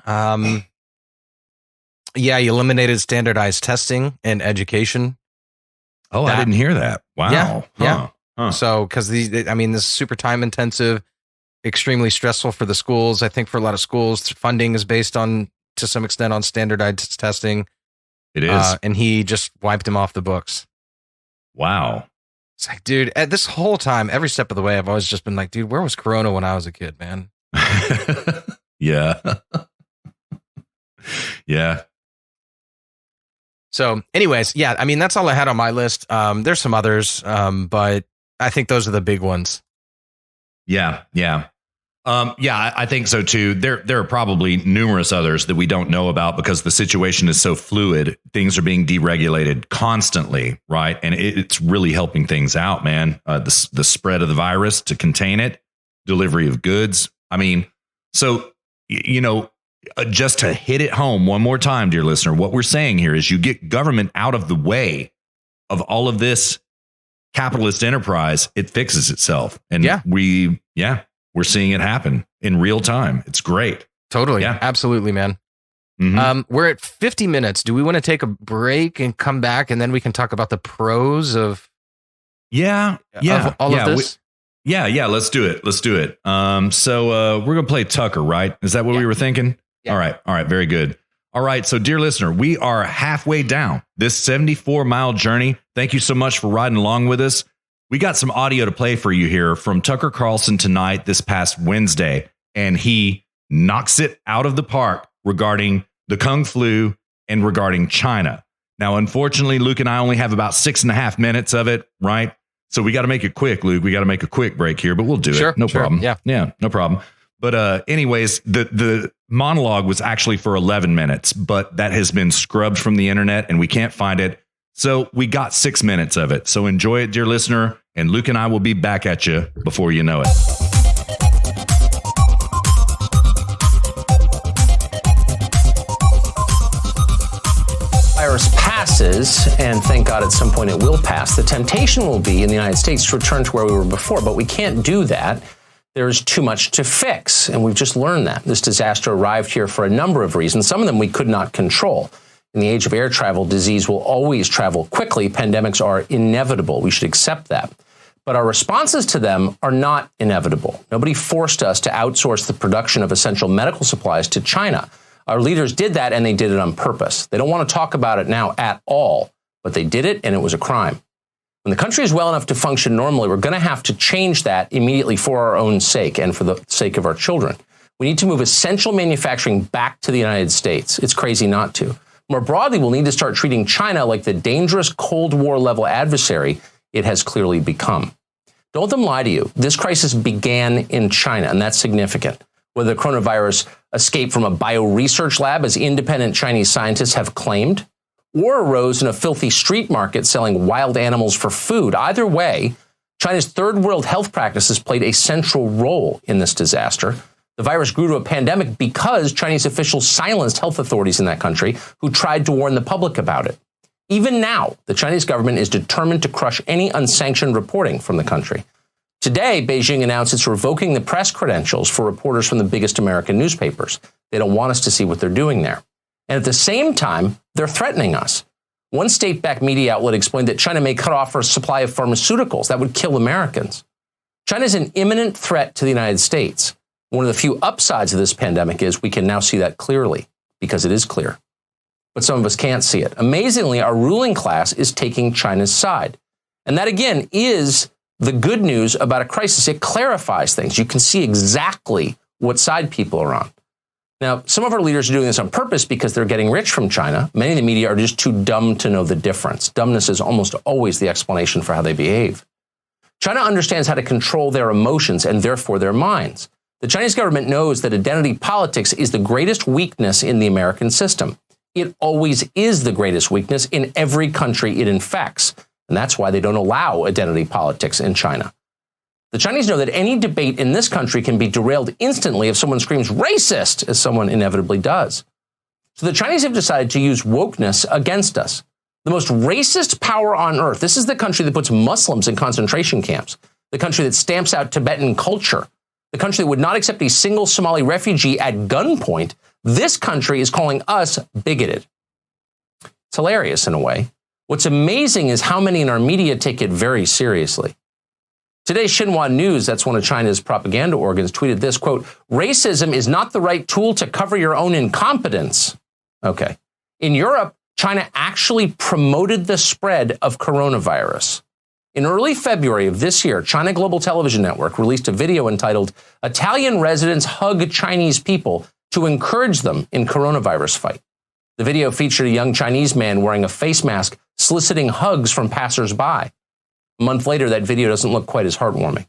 Yeah, you eliminated standardized testing in education. Oh, I didn't hear that. Wow. Yeah. So, because this is super time intensive, extremely stressful for the schools. I think for a lot of schools, funding is based on, to some extent, on standardized testing. It is. And he just wiped him off the books. Wow. It's like, dude, at this whole time, every step of the way, I've always just been like, dude, where was Corona when I was a kid, man? Yeah. Yeah. So anyways, yeah, that's all I had on my list. There's some others, but I think those are the big ones. Yeah. I think so too. There are probably numerous others that we don't know about because the situation is so fluid. Things are being deregulated constantly, right? And it's really helping things out, man. The spread of the virus, to contain it, delivery of goods. Just to hit it home one more time, dear listener, what we're saying here is you get government out of the way of all of this capitalist enterprise, it fixes itself. And we're seeing it happen in real time. It's great. Totally. Yeah. Absolutely, man. Mm-hmm. We're at 50 minutes. Do we want to take a break and come back and then we can talk about the pros of all of this? Let's do it. So we're going to play Tucker, right? Is that what we were thinking? Yeah. All right. Very good. All right. So dear listener, we are halfway down this 74-mile journey. Thank you so much for riding along with us. We got some audio to play for you here from Tucker Carlson tonight, this past Wednesday, and he knocks it out of the park regarding the Kung flu and regarding China. Now, unfortunately, Luke and I only have about 6.5 minutes of it, right? So we got to make it quick, Luke. We got to make a quick break here, but we'll do it. No problem. Yeah, no problem. But anyways, the monologue was actually for 11 minutes, but that has been scrubbed from the internet and we can't find it. So we got 6 minutes of it. So enjoy it, dear listener. And Luke and I will be back at you before you know it. Virus passes, and thank God at some point it will pass. The temptation will be in the United States to return to where we were before, but we can't do that. There's too much to fix, and we've just learned that. This disaster arrived here for a number of reasons. Some of them we could not control. In the age of air travel, disease will always travel quickly. Pandemics are inevitable. We should accept that. But our responses to them are not inevitable. Nobody forced us to outsource the production of essential medical supplies to China. Our leaders did that, and they did it on purpose. They don't want to talk about it now at all, but they did it, and it was a crime. When the country is well enough to function normally, we're going to have to change that immediately for our own sake and for the sake of our children. We need to move essential manufacturing back to the United States. It's crazy not to. More broadly, we'll need to start treating China like the dangerous Cold War level adversary it has clearly become. Don't let them lie to you. This crisis began in China, and that's significant. Whether the coronavirus escaped from a bioresearch lab, as independent Chinese scientists have claimed, or arose in a filthy street market selling wild animals for food. Either way, China's third world health practices played a central role in this disaster. The virus grew to a pandemic because Chinese officials silenced health authorities in that country who tried to warn the public about it. Even now, the Chinese government is determined to crush any unsanctioned reporting from the country. Today, Beijing announced it's revoking the press credentials for reporters from the biggest American newspapers. They don't want us to see what they're doing there. And at the same time, they're threatening us. One state-backed media outlet explained that China may cut off our supply of pharmaceuticals. That would kill Americans. China is an imminent threat to the United States. One of the few upsides of this pandemic is we can now see that clearly, because it is clear. But some of us can't see it. Amazingly, our ruling class is taking China's side. And that, again, is the good news about a crisis. It clarifies things. You can see exactly what side people are on. Now, some of our leaders are doing this on purpose because they're getting rich from China. Many of the media are just too dumb to know the difference. Dumbness is almost always the explanation for how they behave. China understands how to control their emotions and therefore their minds. The Chinese government knows that identity politics is the greatest weakness in the American system. It always is the greatest weakness in every country it infects. And that's why they don't allow identity politics in China. The Chinese know that any debate in this country can be derailed instantly if someone screams racist, as someone inevitably does. So the Chinese have decided to use wokeness against us. The most racist power on earth. This is the country that puts Muslims in concentration camps. The country that stamps out Tibetan culture. The country that would not accept a single Somali refugee at gunpoint. This country is calling us bigoted. It's hilarious in a way. What's amazing is how many in our media take it very seriously. Today's Xinhua News, that's one of China's propaganda organs, tweeted this, quote, "Racism is not the right tool to cover your own incompetence." Okay. In Europe, China actually promoted the spread of coronavirus. In early February of this year, China Global Television Network released a video entitled "Italian Residents Hug Chinese People to Encourage Them in Coronavirus Fight." The video featured a young Chinese man wearing a face mask soliciting hugs from passersby. A month later, that video doesn't look quite as heartwarming.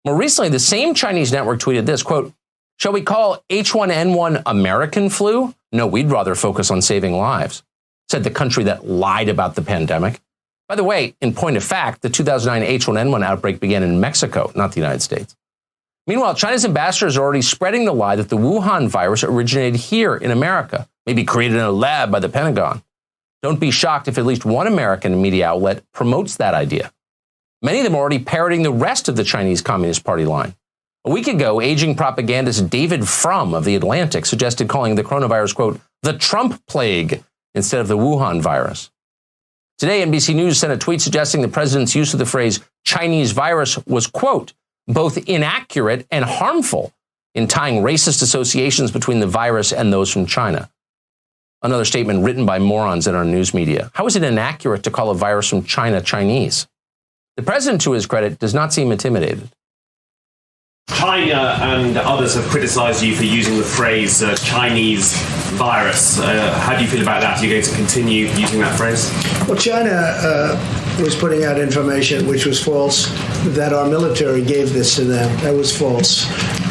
More recently, the same Chinese network tweeted this, quote, "Shall we call H1N1 American flu? No, we'd rather focus on saving lives," said the country that lied about the pandemic. By the way, in point of fact, the 2009 H1N1 outbreak began in Mexico, not the United States. Meanwhile, China's ambassadors are already spreading the lie that the Wuhan virus originated here in America, maybe created in a lab by the Pentagon. Don't be shocked if at least one American media outlet promotes that idea. Many of them are already parroting the rest of the Chinese Communist Party line. A week ago, aging propagandist David Frum of The Atlantic suggested calling the coronavirus, quote, "the Trump plague," instead of the Wuhan virus. Today, NBC News sent a tweet suggesting the president's use of the phrase Chinese virus was, quote, "both inaccurate and harmful in tying racist associations between the virus and those from China." Another statement written by morons in our news media. How is it inaccurate to call a virus from China Chinese? The president, to his credit, does not seem intimidated. China and others have criticized you for using the phrase Chinese virus. How do you feel about that? Are you going to continue using that phrase? Well, China was putting out information which was false, that our military gave this to them. That was false.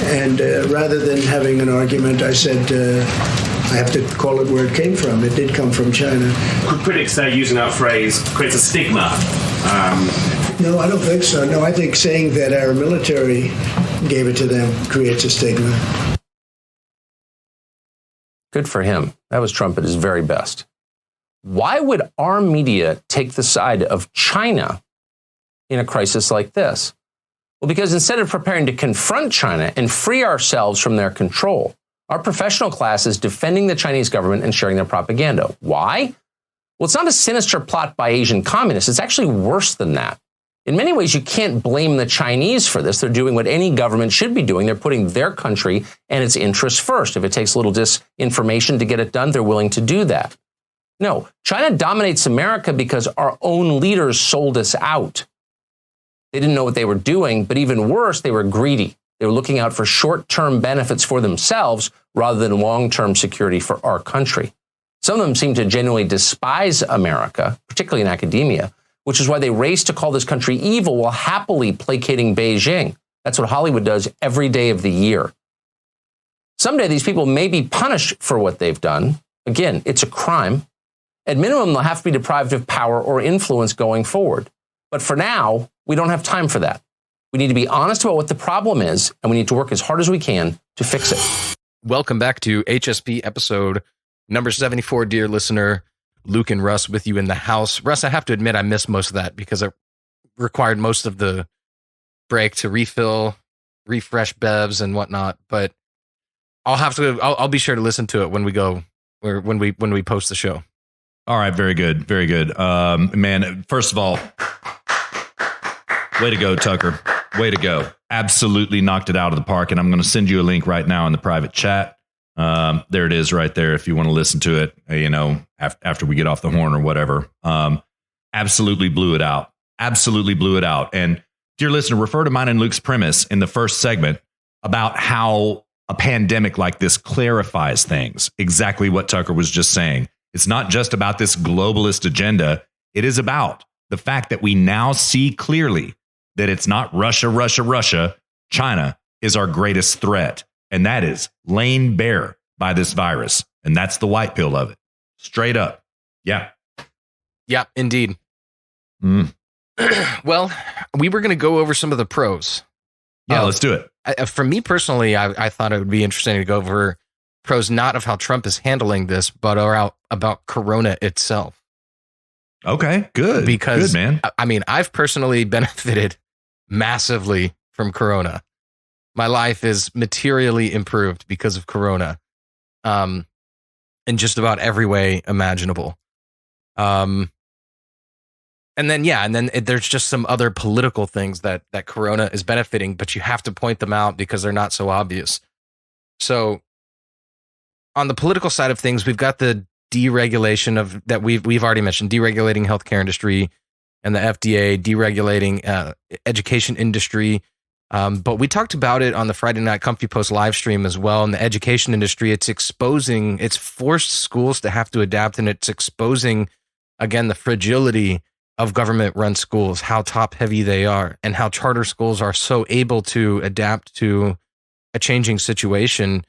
And rather than having an argument, I said, I have to call it where it came from. It did come from China. Critics say using that phrase creates a stigma. No, I don't think so. No, I think saying that our military gave it to them creates a stigma. Good for him. That was Trump at his very best. Why would our media take the side of China in a crisis like this? Well, because instead of preparing to confront China and free ourselves from their control, Our professional class is defending the Chinese government and sharing their propaganda. Why? Well, it's not a sinister plot by Asian communists. It's actually worse than that. In many ways, you can't blame the Chinese for this. They're doing what any government should be doing. They're putting their country and its interests first. If it takes a little disinformation to get it done, they're willing to do that. No, China dominates America because our own leaders sold us out. They didn't know what they were doing, but even worse, they were greedy. They were looking out for short-term benefits for themselves rather than long-term security for our country. Some of them seem to genuinely despise America, particularly in academia, which is why they race to call this country evil while happily placating Beijing. That's what Hollywood does every day of the year. Someday these people may be punished for what they've done. Again, it's a crime. At minimum, they'll have to be deprived of power or influence going forward. But for now, we don't have time for that. We need to be honest about what the problem is, and we need to work as hard as we can to fix it. Welcome back to HSP episode number 74, dear listener. Luke and Russ with you in the house. Russ, I have to admit I missed most of that because it required most of the break to refill, refresh bevs and whatnot. But I'll be sure to listen to it when we go or when we post the show. All right, very good, very good. Man, first of all, way to go, Tucker. Way to go. Absolutely knocked it out of the park. And I'm going to send you a link right now in the private chat. There it is right there if you want to listen to it, after we get off the horn or whatever. Absolutely blew it out. Absolutely blew it out. And dear listener, refer to mine and Luke's premise in the first segment about how a pandemic like this clarifies things. Exactly what Tucker was just saying. It's not just about this globalist agenda. It is about the fact that we now see clearly that it's not Russia. China is our greatest threat. And that is laid bare by this virus. And that's the white pill of it. Straight up. Yeah. Yeah, indeed. Well, we were going to go over some of the pros. Yeah, let's do it. For me personally, I thought it would be interesting to go over pros, not of how Trump is handling this, but about Corona itself. Okay, good. Because, good, man. I mean, I've personally benefited massively from Corona. My life is materially improved because of Corona, in just about every way imaginable. And then there's just some other political things that Corona is benefiting, but you have to point them out because they're not so obvious. So on the political side of things, we've got the deregulation of that we've already mentioned, deregulating healthcare industry and the FDA, deregulating education industry. But we talked about it on the Friday Night Comfy Post live stream as well. In the education industry, it's forced schools to have to adapt, and it's exposing, again, the fragility of government-run schools, how top-heavy they are, and how charter schools are so able to adapt to a changing situation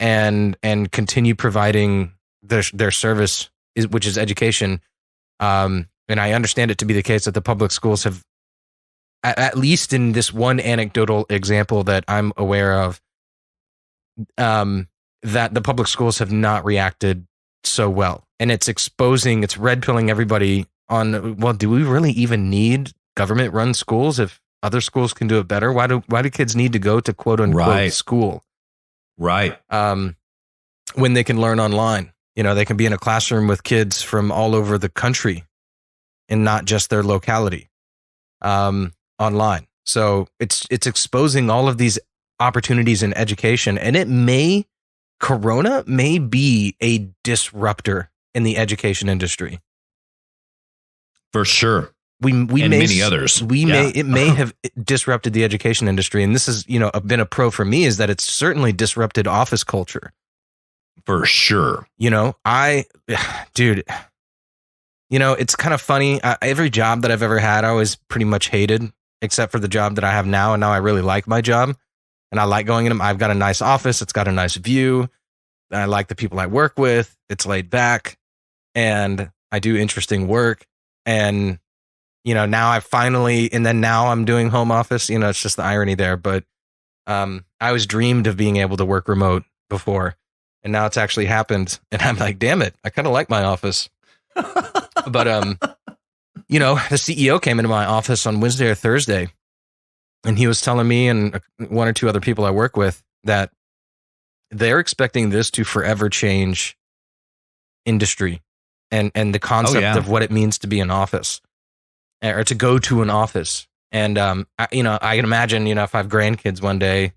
and continue providing their service, which is education. And I understand it to be the case that the public schools have, at least in this one anecdotal example that I'm aware of, that the public schools have not reacted so well. And it's red pilling everybody on, well, do we really even need government run schools if other schools can do it better? Why do kids need to go to quote unquote school? Right. When they can learn online, they can be in a classroom with kids from all over the country and not just their locality. Online. So it's exposing all of these opportunities in education, and Corona may be a disruptor in the education industry. For sure. And many others. It may have disrupted the education industry. And this has, been a pro for me, is that it's certainly disrupted office culture. For sure. It's kind of funny. Every job that I've ever had, I always pretty much hated, except for the job that I have now. And now I really like my job and I like going in them. I've got a nice office. It's got a nice view. I like the people I work with. It's laid back and I do interesting work. And, now now I'm doing home office. It's just the irony there. But I always dreamed of being able to work remote before. And now it's actually happened. And I'm like, damn it, I kind of like my office. But, the CEO came into my office on Wednesday or Thursday, and he was telling me and one or two other people I work with that they're expecting this to forever change industry and the concept of what it means to be in office or to go to an office. And, I can imagine, if I have grandkids one day,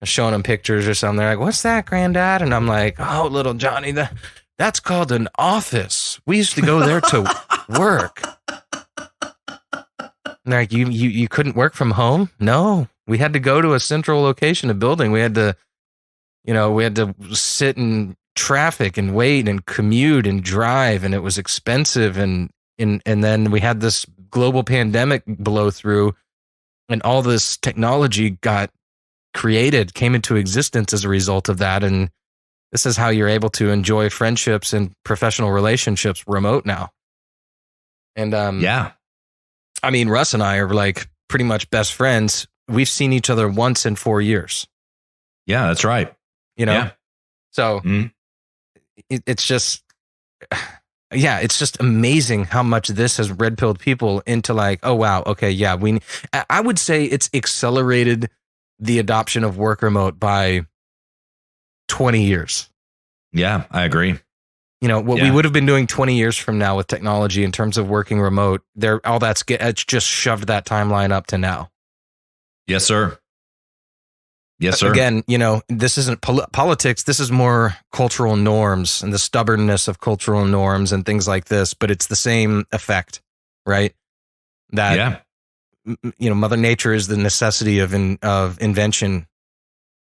showing them pictures or something, they're like, "What's that, granddad?" And I'm like, "Oh, little Johnny, that's called an office. We used to go there to work." And they're like, you couldn't work from home? No, we had to go to a central location, a building. We had to, sit in traffic and wait and commute and drive, and it was expensive. And then we had this global pandemic blow through, and all this technology came into existence as a result of that. And this is how you're able to enjoy friendships and professional relationships remote now. And I mean, Russ and I are like pretty much best friends. We've seen each other once in 4 years. Yeah, that's right. So it's just, it's just amazing how much this has red-pilled people into like, oh, wow, okay, yeah. I would say it's accelerated the adoption of work remote by 20 years. Yeah, I agree. What we would have been doing 20 years from now with technology in terms of working remote, it's just shoved that timeline up to now. Yes, sir. Yes, sir. Again, this isn't politics. This is more cultural norms and the stubbornness of cultural norms and things like this, but it's the same effect, right? That, Mother Nature is the necessity of invention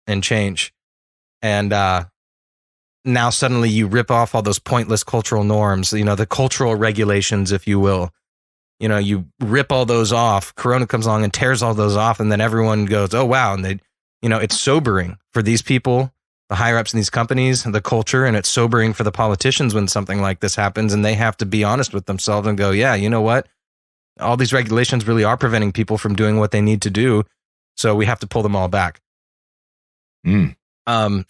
and change. And, now suddenly you rip off all those pointless cultural norms, the cultural regulations, if you will. You rip all those off. Corona comes along and tears all those off, and then everyone goes, "Oh wow!" And it's sobering for these people, the higher ups in these companies, the culture, and it's sobering for the politicians when something like this happens, and they have to be honest with themselves and go, "Yeah, you know what? All these regulations really are preventing people from doing what they need to do, so we have to pull them all back."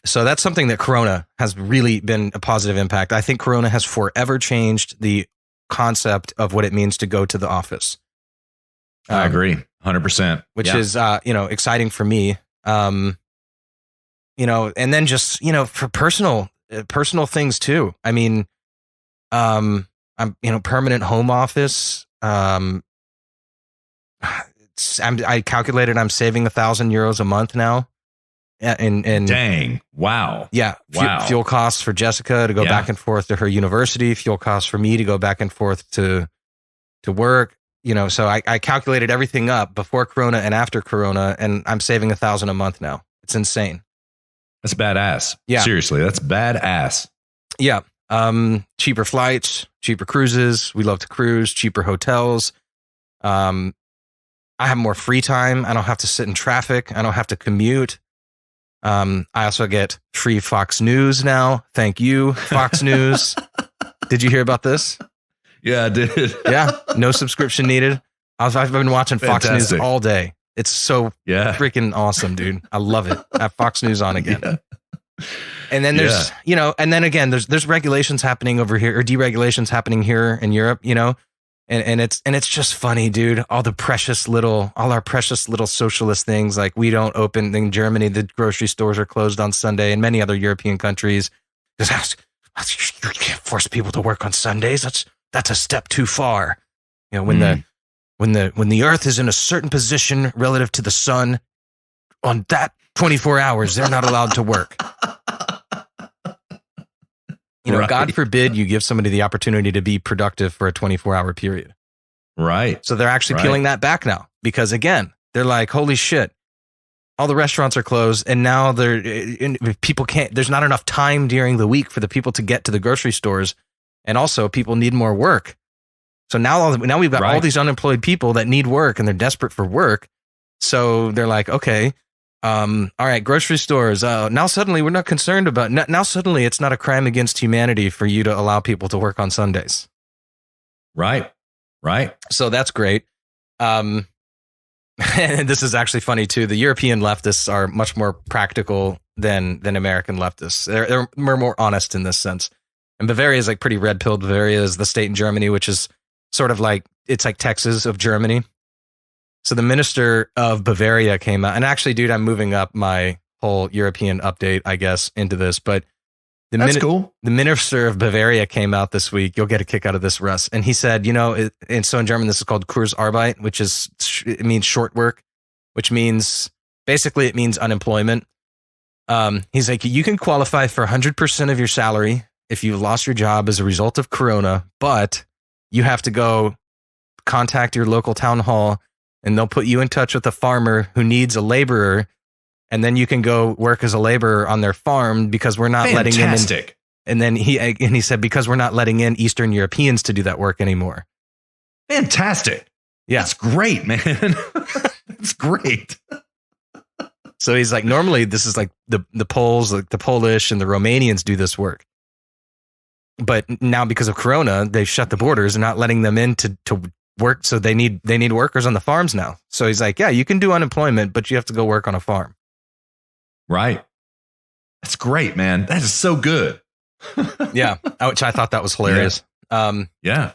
So that's something that Corona has really been a positive impact. I think Corona has forever changed the concept of what it means to go to the office. I agree 100%. Which is, exciting for me. And then just, for personal things too. I mean, I'm, permanent home office. I calculated I'm saving €1,000 a month now. And dang, wow. Yeah. Wow. Fuel costs for Jessica to go back and forth to her university, fuel costs for me to go back and forth to work, so I calculated everything up before Corona and after Corona, and I'm saving $1,000 a month now. It's insane. That's badass. Yeah. Seriously, that's badass. Yeah. Cheaper flights, cheaper cruises. We love to cruise, cheaper hotels. I have more free time. I don't have to sit in traffic. I don't have to commute. I also get free Fox News now. Thank you, Fox News. Did you hear about this? Yeah, I did. Yeah, no subscription needed. I've been watching Fox News all day. It's so freaking awesome, dude. I love it. I have Fox News on again. Yeah. And then there's, and then again, there's regulations happening over here, or deregulations happening here in Europe, and it's just funny, dude. All our precious little socialist things, like we don't open in Germany, the grocery stores are closed on Sunday, and many other European countries. You can't force people to work on Sundays. That's a step too far. When the earth is in a certain position relative to the sun, on that 24 hours, they're not allowed to work. Right. God forbid you give somebody the opportunity to be productive for a 24-hour period. Right. So they're actually peeling that back now, because again, they're like, holy shit, all the restaurants are closed, and now there's not enough time during the week for the people to get to the grocery stores, and also people need more work. So now we've got all these unemployed people that need work, and they're desperate for work. So they're like, okay, all right, grocery stores. Now suddenly we're not concerned about. Now suddenly it's not a crime against humanity for you to allow people to work on Sundays. Right. So that's great. And this is actually funny too. The European leftists are much more practical than American leftists. They're more honest in this sense. And Bavaria is like pretty red-pilled. Bavaria is the state in Germany, which is sort of like, it's like Texas of Germany. So the minister of Bavaria came out, and actually, dude, I'm moving up my whole European update, I guess, into this. But That's cool. The minister of Bavaria came out this week. You'll get a kick out of this, Russ. And he said, and so in German, this is called Kurzarbeit, which it means short work, which means basically it means unemployment. He's like, you can qualify for 100% of your salary if you lost your job as a result of Corona, but you have to go contact your local town hall and they'll put you in touch with a farmer who needs a laborer. And then you can go work as a laborer on their farm because we're not letting in. And then he said, because we're not letting in Eastern Europeans to do that work anymore. Fantastic. Yeah. That's great, man. That's great. So he's like, normally this is like the Poles, like the Polish and the Romanians do this work. But now because of Corona, they've shut the borders and not letting them in to work. So they need workers on the farms now. So he's like, yeah, you can do unemployment, but you have to go work on a farm. Right. That's great, man. That is so good. Yeah. Which I thought that was hilarious. Yeah.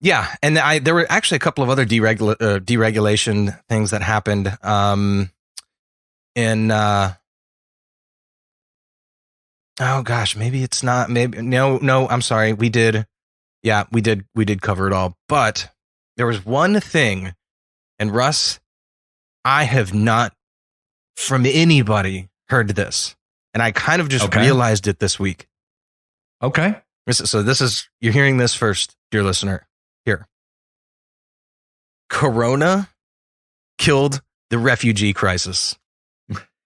Yeah. And there were actually a couple of other deregulation things that happened. Oh gosh, maybe it's not, no, I'm sorry. We did cover it all, but there was one thing, and Russ, I have not from anybody heard this, and I kind of just realized it this week. Okay. So you're hearing this first, dear listener. Here. Corona killed the refugee crisis.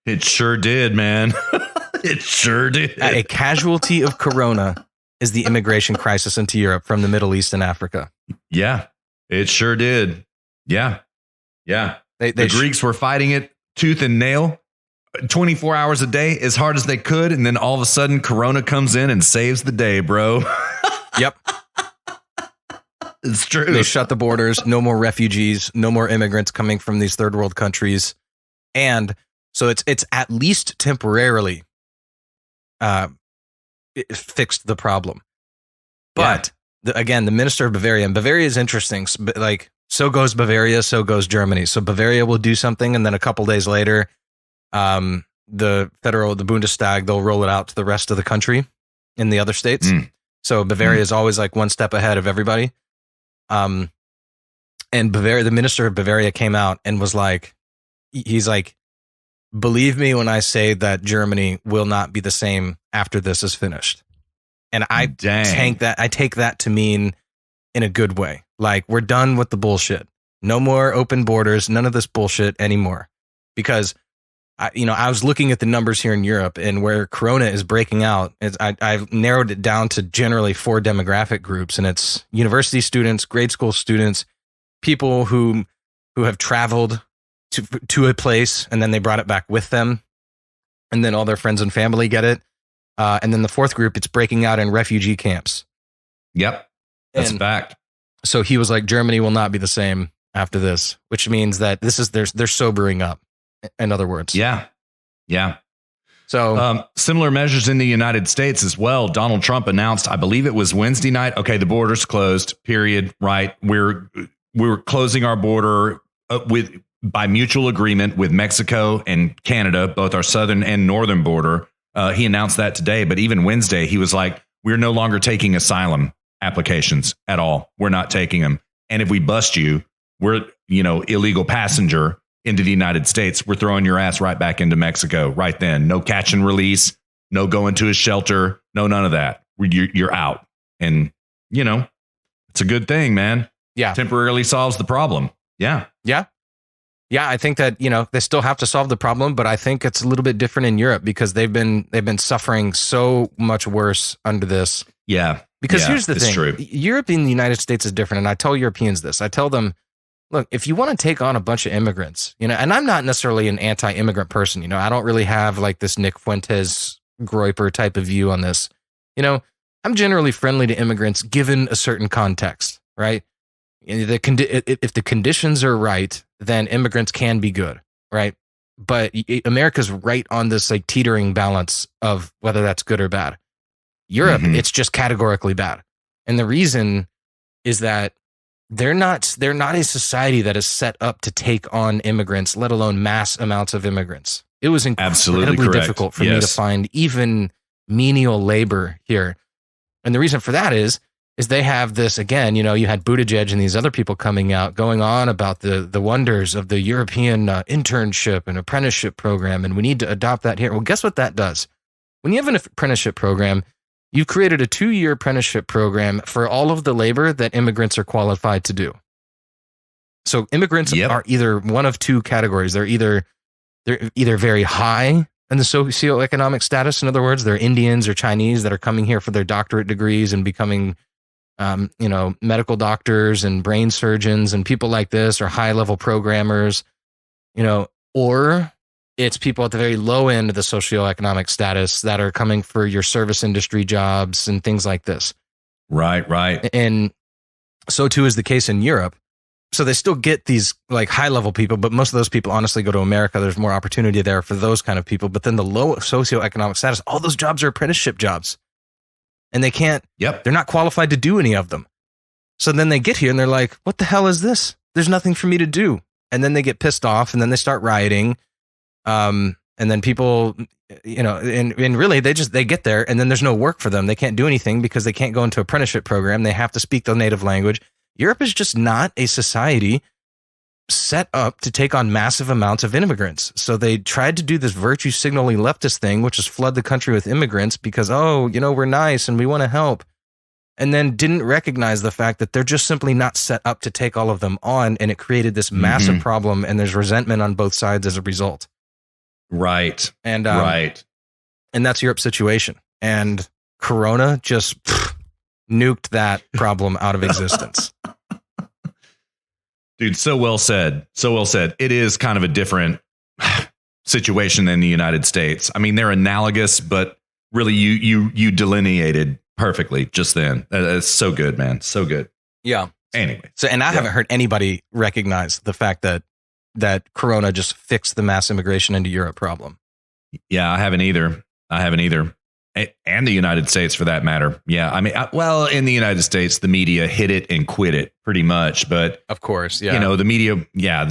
It sure did, man. It sure did. A casualty of Corona is the immigration crisis into Europe from the Middle East and Africa. Yeah, it sure did. Yeah. Yeah. The Greeks were fighting it tooth and nail 24 hours a day as hard as they could. And then all of a sudden Corona comes in and saves the day, bro. Yep. It's true. They shut the borders. No more refugees. No more immigrants coming from these third world countries. And so it's at least temporarily it fixed the problem. But again, the minister of Bavaria, and Bavaria is interesting. Like, so goes Bavaria, so goes Germany. So Bavaria will do something, and then a couple days later, the Bundestag, they'll roll it out to the rest of the country in the other states. So Bavaria is always like one step ahead of everybody. And Bavaria, the minister of Bavaria came out and was like, he's like, believe me when I say that Germany will not be the same after this is finished. And I take that to mean in a good way. Like, we're done with the bullshit. No more open borders, none of this bullshit anymore. Because I was looking at the numbers here in Europe, and where Corona is breaking out, I've narrowed it down to generally 4 demographic groups, and it's university students, grade school students, people who have traveled to a place and then they brought it back with them, and then all their friends and family get it. And then the 4th group, it's breaking out in refugee camps. Yep, that's a fact. So he was like, Germany will not be the same after this, which means that they're sobering up. In other words. Yeah. So similar measures in the United States as well. Donald Trump announced, I believe it was Wednesday night. Okay, the border's closed. Period. Right. We're closing our border by mutual agreement with Mexico and Canada, both our southern and northern border. He announced that today, but even Wednesday, he was like, we're no longer taking asylum applications at all. We're not taking them. And if we bust you, we're, illegal passenger into the United States, we're throwing your ass right back into Mexico right then. No catch and release, no going to a shelter, no, none of that. You're out. And, it's a good thing, man. Yeah. Temporarily solves the problem. Yeah. Yeah. Yeah. I think that, they still have to solve the problem, but I think it's a little bit different in Europe because they've been suffering so much worse under this. Yeah. Because here's the thing. True. Europe and the United States is different. And I tell Europeans this. I tell them, look, if you want to take on a bunch of immigrants, and I'm not necessarily an anti-immigrant person, I don't really have like this Nick Fuentes Groyper type of view on this. I'm generally friendly to immigrants given a certain context, right? If the conditions are right, then immigrants can be good, right? But America's right on this like teetering balance of whether that's good or bad. Europe, it's just categorically bad. And the reason is that they're not a society that is set up to take on immigrants, let alone mass amounts of immigrants. It was Absolutely incredibly correct. difficult for me to find even menial labor here. And the reason for that is they have this, again, you know, you had Buttigieg and these other people coming out, going on about the wonders of the European internship and apprenticeship program, and we need to adopt that here. Well, guess what that does? When you have an apprenticeship program, you've created a 2-year apprenticeship program for all of the labor that immigrants are qualified to do. So immigrants are either one of two categories. They're either very high in the socioeconomic status. In other words, they're Indians or Chinese that are coming here for their doctorate degrees and becoming medical doctors and brain surgeons and people like this, or high-level programmers, or it's people at the very low end of the socioeconomic status that are coming for your service industry jobs and things like this. Right. And so too is the case in Europe. So they still get these like high-level people, but most of those people honestly go to America. There's more opportunity there for those kind of people. But then the low socioeconomic status, all those jobs are apprenticeship jobs. And they can't, they're not qualified to do any of them. So then they get here and they're like, what the hell is this? There's nothing for me to do. And then they get pissed off and then they start rioting. And then people, and really they get there and then there's no work for them. They can't do anything because they can't go into an apprenticeship program. They have to speak the native language. Europe is just not a society set up to take on massive amounts of immigrants. So they tried to do this virtue signaling leftist thing, which is flood the country with immigrants because, we're nice and we want to help. And then didn't recognize the fact that they're just simply not set up to take all of them on. And it created this massive problem. And there's resentment on both sides as a result. Right. And that's Europe's situation. And Corona just nuked that problem out of existence. Dude, so well said. So well said. It is kind of a different situation than the United States. I mean, they're analogous, but really you delineated perfectly just then. It's so good, man. So good. Yeah. Anyway. So, and I haven't heard anybody recognize the fact that Corona just fixed the mass immigration into Europe problem. Yeah, I haven't either. And the United States, for that matter. Yeah, I mean, in the United States, the media hit it and quit it pretty much. But of course, yeah, the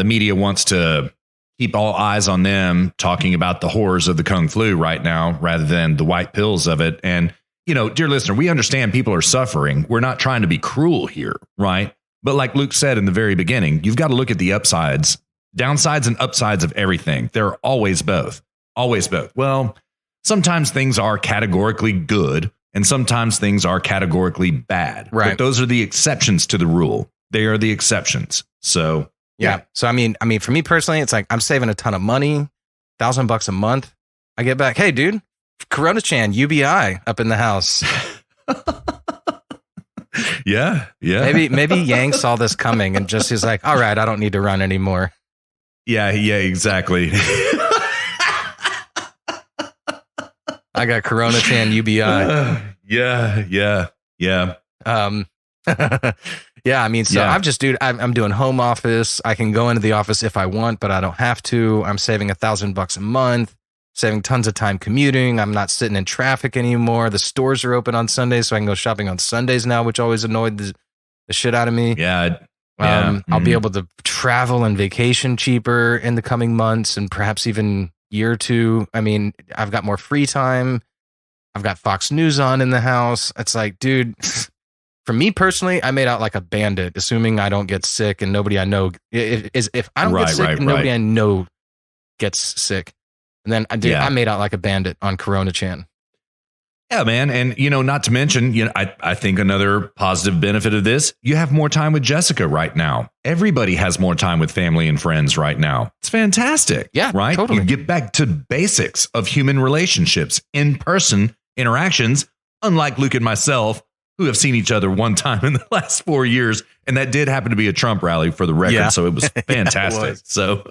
media wants to keep all eyes on them talking about the horrors of the Kung flu right now, rather than the white pills of it. And dear listener, we understand people are suffering. We're not trying to be cruel here, right? But like Luke said in the very beginning, you've got to look at the upsides, downsides, and upsides of everything. There are always both. Always both. Well, sometimes things are categorically good and sometimes things are categorically bad. Right. But those are the exceptions to the rule. They are the exceptions. So, yeah. So, I mean, for me personally, it's like I'm saving a ton of money, $1,000 a month. I get back, hey, dude, Coronachan, UBI up in the house. Yeah. Maybe Yang saw this coming and just he's like, all right, I don't need to run anymore. Yeah, exactly. I got Coronachan UBI. Yeah. Yeah, I mean, so I'm just, dude, I'm doing home office. I can go into the office if I want, but I don't have to. I'm saving $1,000 a month, saving tons of time commuting. I'm not sitting in traffic anymore. The stores are open on Sundays, so I can go shopping on Sundays now, which always annoyed the shit out of me. Yeah. I'll be able to travel and vacation cheaper in the coming months and perhaps even year or two. I mean, I've got more free time. I've got Fox News on in the house. It's like, dude, for me personally, I made out like a bandit, assuming I don't get sick and nobody I know if I don't get sick and nobody I know gets sick. And then I made out like a bandit on Coronachan. Yeah, man. And, not to mention, I think another positive benefit of this, you have more time with Jessica right now. Everybody has more time with family and friends right now. It's fantastic. Yeah, right. Totally. You get back to basics of human relationships, in-person interactions, unlike Luke and myself, who have seen each other one time in the last 4 years. And that did happen to be a Trump rally for the record. Yeah. So it was fantastic. It was. So,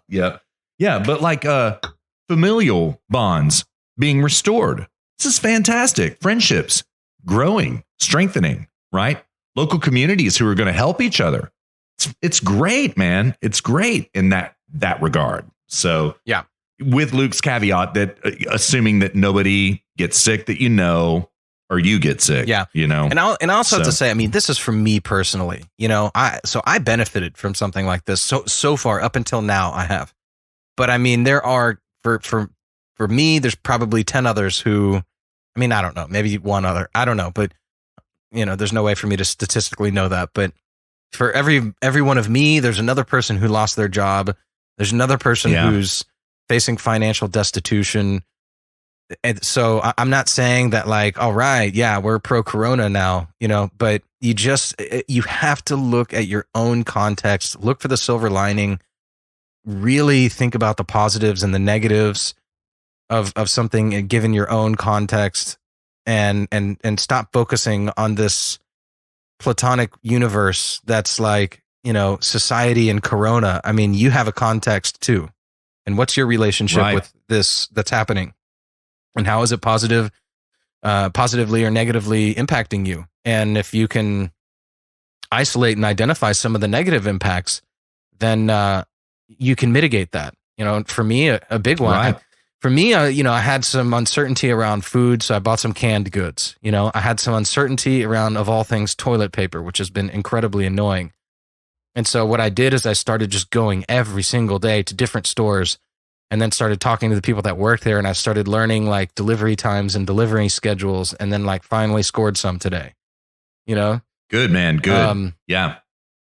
yeah. But like familial bonds being restored. This is fantastic. Friendships growing, strengthening, right? Local communities who are going to help each other. It's great, man. It's great in that regard. So, yeah, with Luke's caveat that assuming that nobody gets sick that or you get sick. Yeah. And I also have to say, I mean, this is for me personally, I benefited from something like this. So far up until now I have. But I mean, there are for me, there's probably 10 others who, I mean, I don't know, maybe one other, I don't know, but there's no way for me to statistically know that. But for every one of me, there's another person who lost their job. There's another person who's facing financial destitution. And so I'm not saying that like, all right, yeah, we're pro Corona now, but you have to look at your own context, look for the silver lining, really think about the positives and the negatives of something given your own context, and stop focusing on this platonic universe that's like, society and Corona. I mean, you have a context too. And what's your relationship with this that's happening? And how is it positively or negatively impacting you? And if you can isolate and identify some of the negative impacts, then you can mitigate that. For me, a big one. Right. For me, I had some uncertainty around food, so I bought some canned goods. I had some uncertainty around, of all things, toilet paper, which has been incredibly annoying. And so what I did is I started just going every single day to different stores, and then started talking to the people that worked there, and I started learning like delivery times and delivery schedules, and then like finally scored some today. Good, man. Good. Yeah.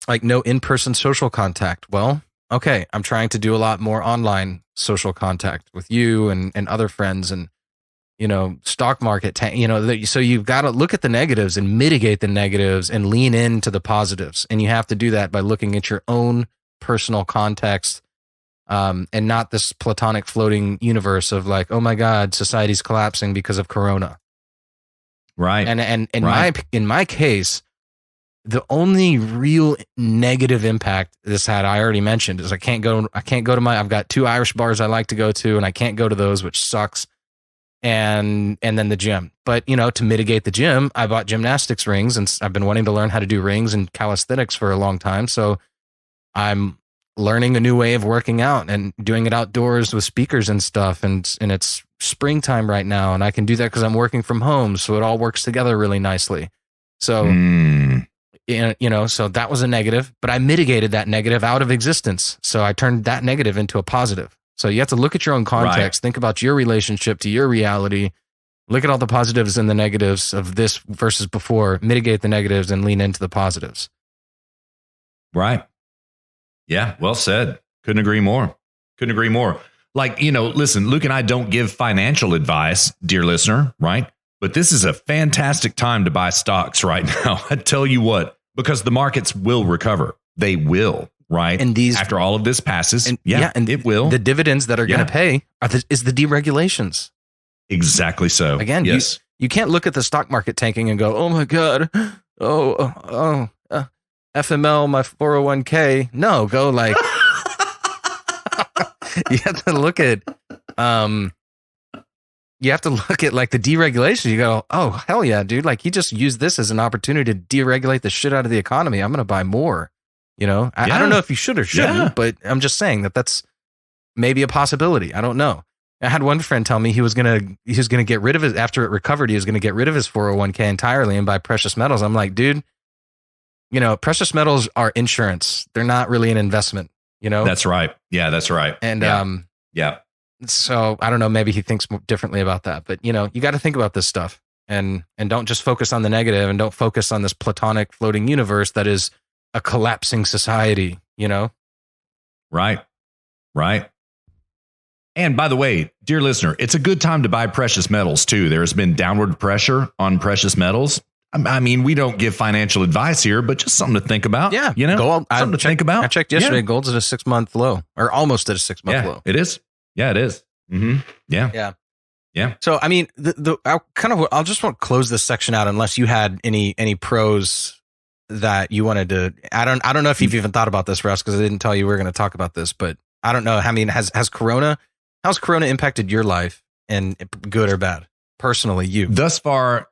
Like no in-person social contact. Well, okay, I'm trying to do a lot more online social contact with you and other friends, and stock market. So you've got to look at the negatives and mitigate the negatives and lean into the positives, and you have to do that by looking at your own personal context. And not this platonic floating universe of like, oh my God, society's collapsing because of Corona. Right. And in my case, the only real negative impact this had, I already mentioned, is I can't go to I've got 2 Irish bars I like to go to, and I can't go to those, which sucks. And then the gym. But, to mitigate the gym, I bought gymnastics rings, and I've been wanting to learn how to do rings and calisthenics for a long time. So I'm learning a new way of working out and doing it outdoors with speakers and stuff. And it's springtime right now, and I can do that because I'm working from home. So it all works together really nicely. So, so that was a negative, but I mitigated that negative out of existence. So I turned that negative into a positive. So you have to look at your own context, think about your relationship to your reality, look at all the positives and the negatives of this versus before, mitigate the negatives and lean into the positives. Right. Yeah, well said. Couldn't agree more. Like, listen, Luke and I don't give financial advice, dear listener, right? But this is a fantastic time to buy stocks right now. I tell you what, because the markets will recover. They will, right? And after all of this passes, and it will. The dividends that are going to pay is the deregulations. Exactly so. Again, yes. You can't look at the stock market tanking and go, oh my God, FML, my 401k. No, go like, you have to look at, like the deregulation. You go, oh, hell yeah, dude. Like he just used this as an opportunity to deregulate the shit out of the economy. I'm going to buy more, I don't know if you should or shouldn't, but I'm just saying that's maybe a possibility. I don't know. I had one friend tell me he was going to get rid of it after it recovered. He was going to get rid of his 401k entirely and buy precious metals. I'm like, dude, precious metals are insurance. They're not really an investment, That's right. Yeah, that's right. And, yeah. So I don't know, maybe he thinks differently about that, but you got to think about this stuff and don't just focus on the negative, and don't focus on this platonic floating universe that is a collapsing society, Right. And by the way, dear listener, it's a good time to buy precious metals too. There has been downward pressure on precious metals. I mean, we don't give financial advice here, but just something to think about. Yeah. Gold, something to think about. I checked yesterday. Gold's at a 6-month low, or almost at a 6-month low. It is. Yeah, it is. Mm-hmm. Yeah. So, I mean, I'll just want to close this section out unless you had any pros that you wanted to. I don't know if you've even thought about this, Russ, because I didn't tell you we were going to talk about this, but I don't know. I mean, how's Corona impacted your life, and good or bad? Personally, you. Thus far,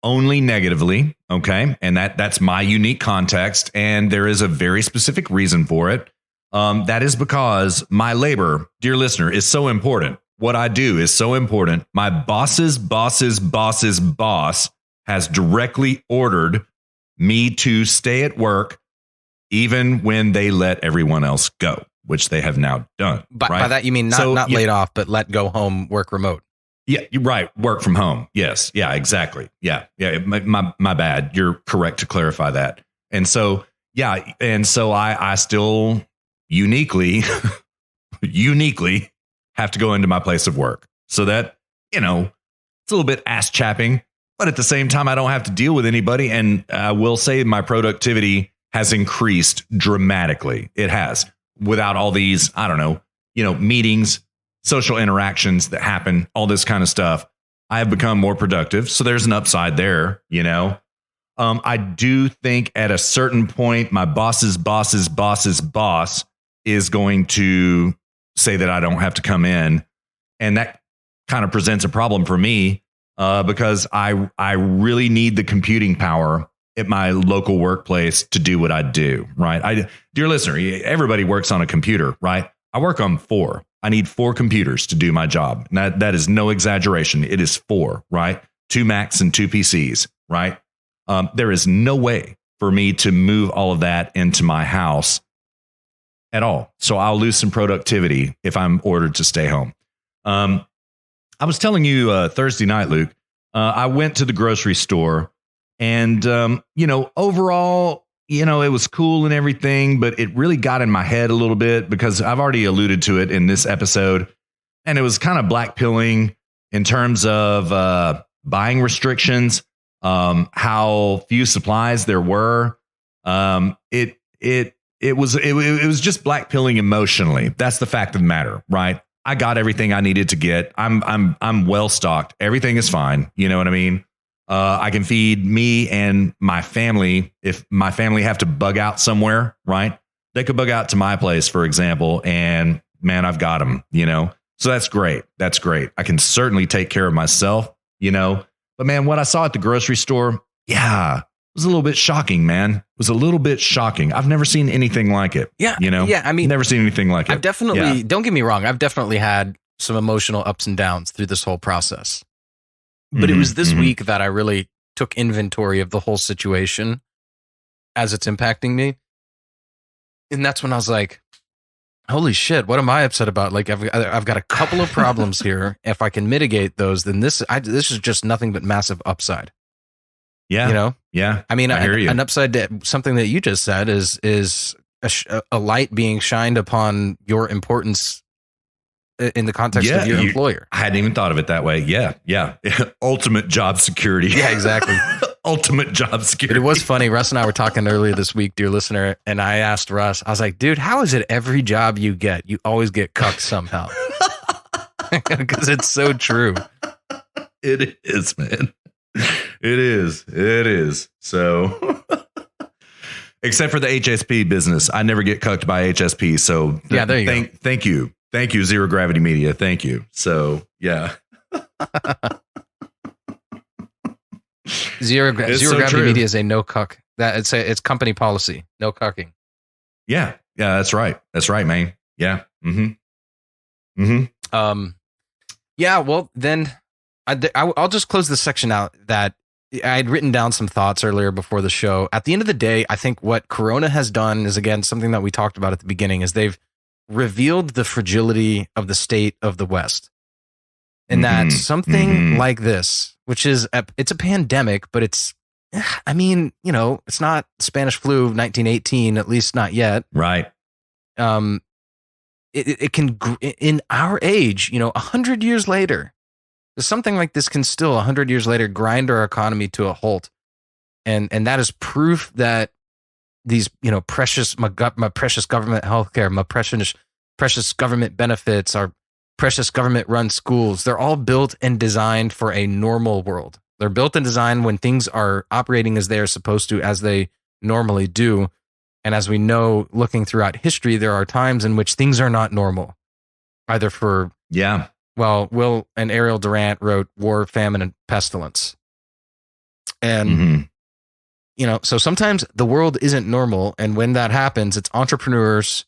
only negatively. Okay. And that's my unique context. And there is a very specific reason for it. That is because my labor, dear listener, is so important. What I do is so important. My boss's boss has directly ordered me to stay at work even when they let everyone else go. which they have now done. By that, you mean not laid off, but let go home, work remote. Yeah, you're right. Work from home. Yes. Yeah, exactly. Yeah. Yeah. My bad. You're correct to clarify that. And so, yeah. And so I still uniquely have to go into my place of work. So that, it's a little bit ass chapping, but at the same time, I don't have to deal with anybody. And I will say my productivity has increased dramatically. It has, without all these, meetings, social interactions that happen, all this kind of stuff. I have become more productive. So there's an upside there, I do think at a certain point, my boss's boss is going to say that I don't have to come in. And that kind of presents a problem for me because I really need the computing power at my local workplace to do what I do, right? Dear listener, everybody works on a computer, right? I work on 4. I need 4 computers to do my job. And that is no exaggeration. It is 4, right? 2 Macs and 2 PCs, right? There is no way for me to move all of that into my house at all. So I'll lose some productivity if I'm ordered to stay home. I was telling you Thursday night, Luke, I went to the grocery store and, overall, it was cool and everything, but it really got in my head a little bit because I've already alluded to it in this episode. And it was kind of blackpilling in terms of buying restrictions, how few supplies there were. It was just blackpilling emotionally. That's the fact of the matter, right? I got everything I needed to get. I'm well stocked. Everything is fine. You know what I mean? I can feed me and my family. If my family have to bug out somewhere, right? They could bug out to my place, for example, and man, I've got them, so that's great. That's great. I can certainly take care of myself, but man, what I saw at the grocery store, yeah, it was a little bit shocking, man. It was a little bit shocking. I've never seen anything like it. Yeah. Yeah. I mean, never seen anything like it. I've definitely, don't get me wrong. I've definitely had some emotional ups and downs through this whole process. But it was this week that I really took inventory of the whole situation as it's impacting me. And that's when I was like, holy shit, what am I upset about? Like, I've got a couple of problems here. If I can mitigate those, then this is just nothing but massive upside. Yeah. Yeah. I mean, I hear you. An upside to something that you just said is a light being shined upon your importance in the context of your employer. I hadn't even thought of it that way. Yeah. Yeah. Ultimate job security. Yeah, exactly. Ultimate job security. But it was funny. Russ and I were talking earlier this week, dear listener, and I asked Russ, I was like, dude, how is it every job you get, you always get cucked somehow? Because it's so true. It is, man. It is. So, except for the HSP business, I never get cucked by HSP. So yeah, there you go. Thank you. Thank you, Zero Gravity Media. Thank you. So, yeah. Zero Gravity Media is a no cuck. It's company policy. No cucking. Yeah. Yeah, that's right. That's right, man. Yeah. Yeah, well, then I'll just close this section out that I had written down some thoughts earlier before the show. At the end of the day, I think what Corona has done is, again, something that we talked about at the beginning, is they've revealed the fragility of the state of the West. And that something like this, which is, it's a pandemic, but it's not Spanish flu 1918, at least not yet. Right. It can, in our age, 100 years later, something like this can still 100 years later grind our economy to a halt. And that is proof that these, my precious government healthcare, my precious government benefits, our precious government run schools, they're all built and designed for a normal world. They're built and designed when things are operating as they're supposed to, as they normally do. And as we know, looking throughout history, there are times in which things are not normal, either for, well, Will and Ariel Durant wrote War, Famine, and Pestilence. And, so sometimes the world isn't normal. And when that happens, it's entrepreneurs,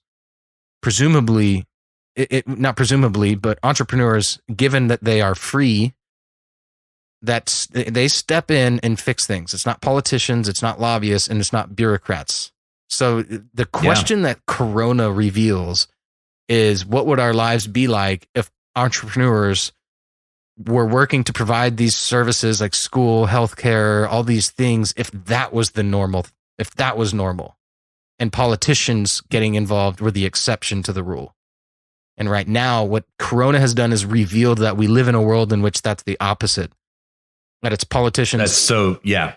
not presumably, but entrepreneurs, given that they are free, that they step in and fix things. It's not politicians, it's not lobbyists, and it's not bureaucrats. So the question that Corona reveals is what would our lives be like if entrepreneurs were working to provide these services like school, healthcare, all these things, if that was the normal, if that was normal, and politicians getting involved were the exception to the rule. And right now, what Corona has done is revealed that we live in a world in which that's the opposite. That it's politicians. That's so, yeah.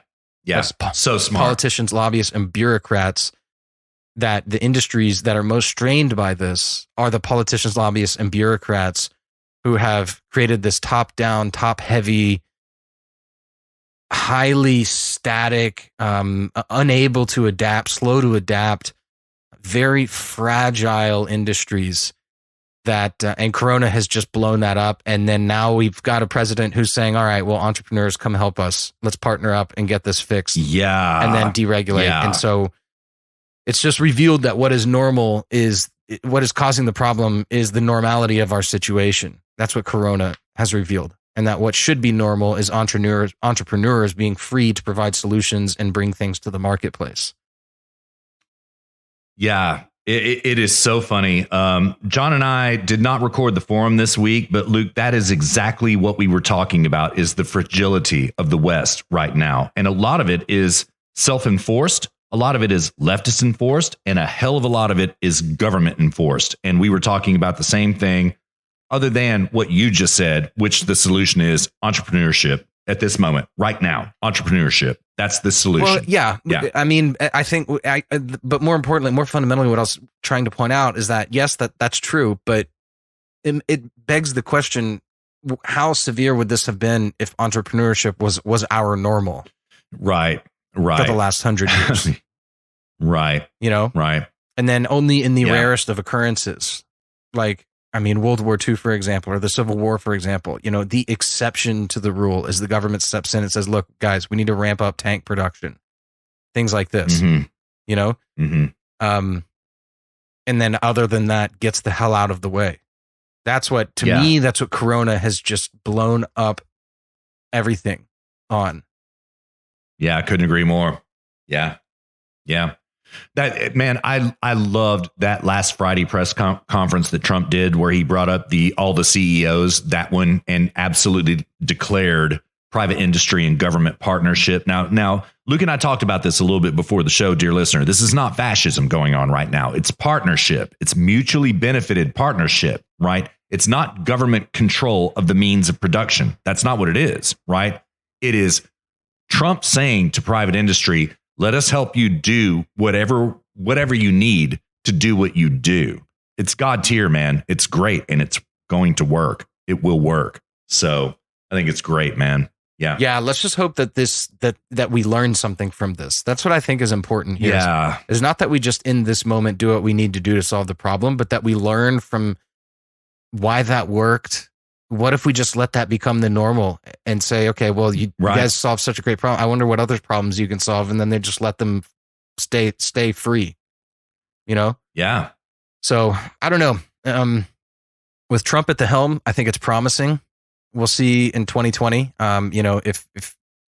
So smart. Politicians, lobbyists, and bureaucrats, that the industries that are most strained by this are the politicians, lobbyists, and bureaucrats who have created this top-down, top-heavy, highly static, unable to adapt, slow to adapt, very fragile industries that, and Corona has just blown that up. And then now we've got a president who's saying, all right, well, entrepreneurs, come help us. Let's partner up and get this fixed. Yeah. And then deregulate. Yeah. And so it's just revealed that what is normal is, what is causing the problem is the normality of our situation. That's what Corona has revealed. And that what should be normal is entrepreneurs being free to provide solutions and bring things to the marketplace. Yeah, it is so funny. John and I did not record the forum this week, but Luke, that is exactly what we were talking about, is the fragility of the West right now. And a lot of it is self-enforced. A lot of it is leftist enforced, and a hell of a lot of it is government enforced. And we were talking about the same thing, other than what you just said, which the solution is entrepreneurship at this moment, right now. Entrepreneurship. That's the solution. Well, yeah. I mean, I think, but more importantly, more fundamentally, what I was trying to point out is that, yes, that's true, but it begs the question, how severe would this have been if entrepreneurship was our normal? Right. For the last 100 years. Right. You know? Right. And then only in the rarest of occurrences, like, I mean, World War II, for example, or the Civil War, for example, you know, the exception to the rule is the government steps in and says, look, guys, we need to ramp up tank production. Things like this, you know? And then other than that, gets the hell out of the way. That's what, to me, that's what Corona has just blown up everything on. Yeah, I couldn't agree more. Yeah. That, man, I loved that last Friday press conference that Trump did, where he brought up all the CEOs, that one, and absolutely declared private industry and government partnership. Now, Luke and I talked about this a little bit before the show, dear listener. This is not fascism going on right now. It's partnership. It's mutually benefited partnership, right? It's not government control of the means of production. That's not what it is, right? It is Trump saying to private industry, let us help you do whatever you need to do what you do. It's God tier, man. It's great, and it's going to work. It will work. So I think it's great, man. Yeah. Yeah. Let's just hope that that we learn something from this. That's what I think is important here. Yeah. Is not that we just in this moment do what we need to do to solve the problem, but that we learn from why that worked. What if we just let that become the normal and say, okay, well, you guys solved such a great problem. I wonder what other problems you can solve. And then they just let them stay free, you know? Yeah. So I don't know. With Trump at the helm, I think it's promising. We'll see in 2020, you know, if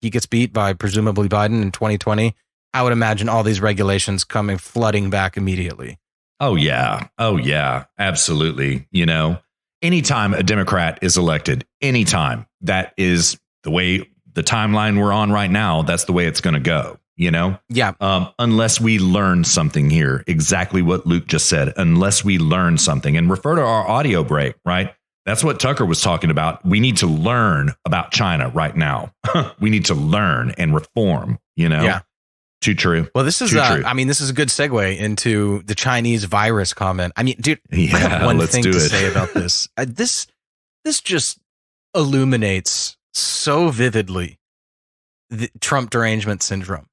he gets beat by presumably Biden in 2020, I would imagine all these regulations coming flooding back immediately. Oh, yeah. Absolutely. You know, anytime a Democrat is elected, anytime, that is the way, the timeline we're on right now, that's the way it's going to go, you know? Yeah. Unless we learn something here, exactly what Luke just said, unless we learn something, and refer to our audio break, right? That's what Tucker was talking about. We need to learn about China right now. We need to learn and reform, you know? Yeah. Too true. Well, this is, I mean, this is a good segue into the Chinese virus comment. I mean, dude, I have one thing to say about this. This just illuminates so vividly the Trump derangement syndrome.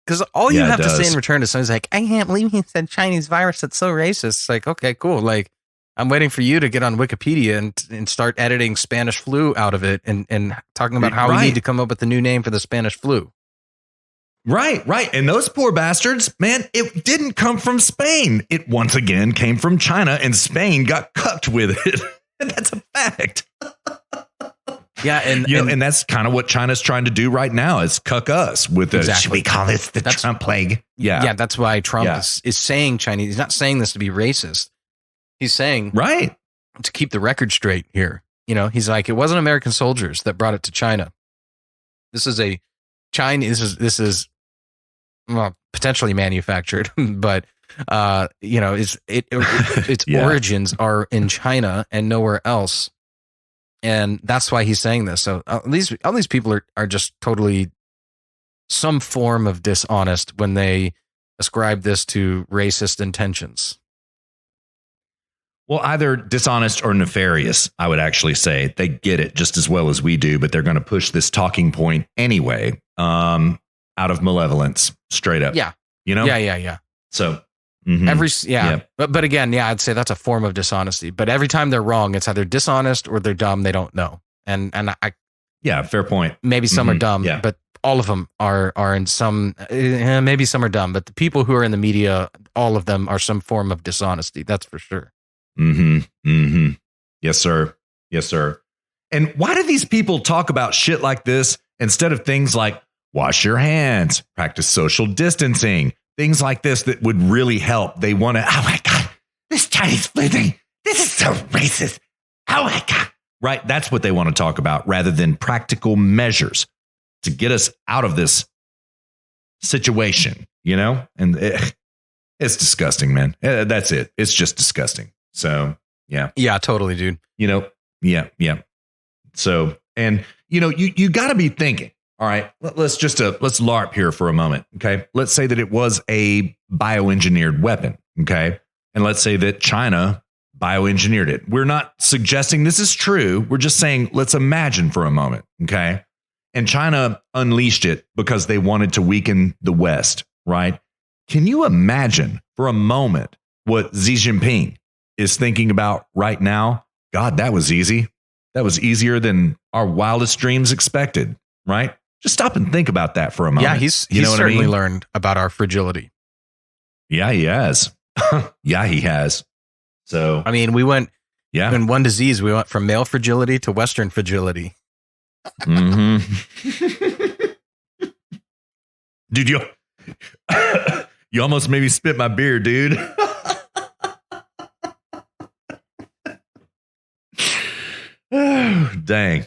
Because all you have to say in return to someone's like, I can't believe he said Chinese virus. That's so racist. It's like, okay, cool. Like, I'm waiting for you to get on Wikipedia and start editing Spanish flu out of it and talking about how we need to come up with a new name for the Spanish flu. Right. And those poor bastards, man, it didn't come from Spain. It once again came from China, and Spain got cucked with it. And that's a fact. Yeah. And that's kind of what China's trying to do right now, is cuck us with should we call this the Trump plague? Yeah. Yeah. That's why Trump is saying Chinese. He's not saying this to be racist. He's saying, Right. to keep the record straight here, he's like, it wasn't American soldiers that brought it to China. This is a Chinese. This is well, potentially manufactured, but its Yeah. origins are in China and nowhere else, and that's why he's saying this. So all these people are just totally some form of dishonest when they ascribe this to racist intentions. Well, either dishonest or nefarious, I would actually say. They get it just as well as we do, but they're going to push this talking point anyway, out of malevolence, straight up. Yeah. Yeah. So But again, I'd say that's a form of dishonesty. But every time they're wrong, it's either dishonest or they're dumb. They don't know. And fair point. Maybe some are dumb, yeah. but all of them are in some. Maybe some are dumb, but the people who are in the media, all of them are some form of dishonesty. That's for sure. Yes, sir. And why do these people talk about shit like this instead of things like wash your hands, practice social distancing, things like this that would really help? They want to, oh my God, this Chinese flu thing, this is so racist. Oh my God. Right. That's what they want to talk about rather than practical measures to get us out of this situation, and it's disgusting, man. That's it. It's just disgusting. So, yeah. Yeah, totally, dude. Yeah. So, and you got to be thinking, all right, let's LARP here for a moment. Okay. Let's say that it was a bioengineered weapon. Okay. And let's say that China bioengineered it. We're not suggesting this is true. We're just saying, let's imagine for a moment. Okay. And China unleashed it because they wanted to weaken the West, right? Can you imagine for a moment what Xi Jinping is thinking about right now? God, that was easy. That was easier than our wildest dreams expected, right? Just stop and think about that for a moment. Yeah, he's certainly learned about our fragility. Yeah, he has. Yeah, he has. So, I mean, we went in one disease, we went from male fragility to Western fragility. Dude, you almost made me spit my beer, dude. Oh, dang.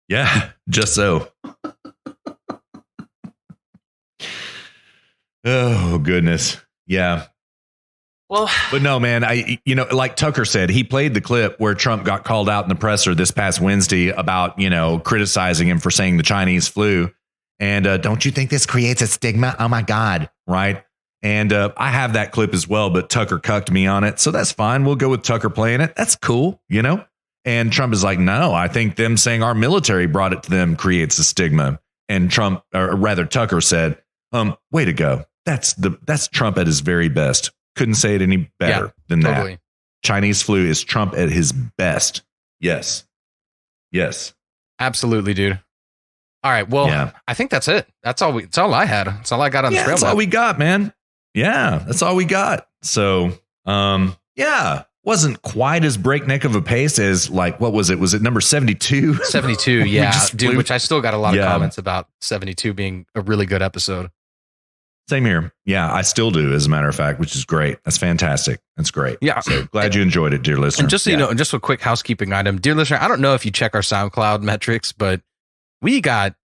Yeah, just so. Oh, goodness. Yeah. Well, but no, man, like Tucker said, he played the clip where Trump got called out in the presser this past Wednesday about, criticizing him for saying the Chinese flu. And don't you think this creates a stigma? Oh, my God. Right. And I have that clip as well, but Tucker cucked me on it. So that's fine. We'll go with Tucker playing it. That's cool. And Trump is like, no, I think them saying our military brought it to them creates a stigma. And Tucker said, way to go. That's Trump at his very best. Couldn't say it any better than that. Chinese flu is Trump at his best. Yes. Absolutely, dude. All right. Well, I think that's it. That's all I had. That's all I got on the trail. That's all we got, man. Yeah, that's all we got. So, wasn't quite as breakneck of a pace as what was it? Was it number 72? 72, yeah, dude. Which I still got a lot of comments about 72 being a really good episode. Same here. Yeah, I still do, as a matter of fact, which is great. That's fantastic. That's great. Yeah. So glad you enjoyed it, dear listener. And just so you know, just a quick housekeeping item, dear listener, I don't know if you check our SoundCloud metrics, but we got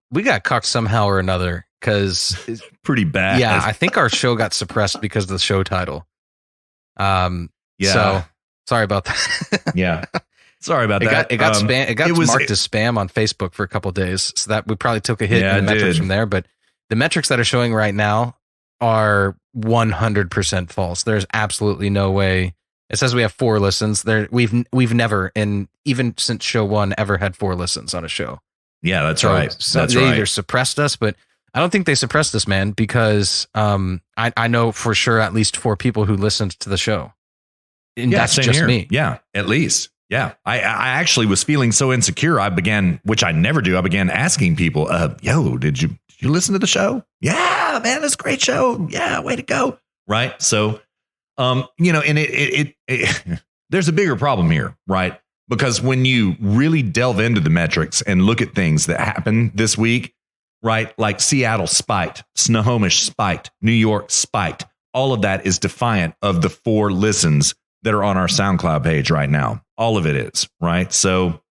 cucked somehow or another because it's pretty bad. Yeah, I think our show got suppressed because of the show title. So sorry about that. Yeah. Sorry about that. It got spam. It got marked as spam on Facebook for a couple of days, so that we probably took a hit in the metrics from there. But the metrics that are showing right now are 100% false. There's absolutely no way. It says we have 4 listens. We've never, even since show 1, ever had 4 listens on a show. Yeah, that's right. So they either suppressed us, but I don't think they suppressed us, man, because I know for sure at least 4 people who listened to the show. And that's just me. Yeah, at least. Yeah. I actually was feeling so insecure. Which I never do. I began asking people, yo, did you listen to the show? Yeah, man, that's a great show. Yeah, way to go. Right. So, and it there's a bigger problem here, right? Because when you really delve into the metrics and look at things that happened this week, right? Like Seattle spiked, Snohomish spiked, New York spiked. All of that is defiant of the 4 listens that are on our SoundCloud page right now. All of it is, right? So,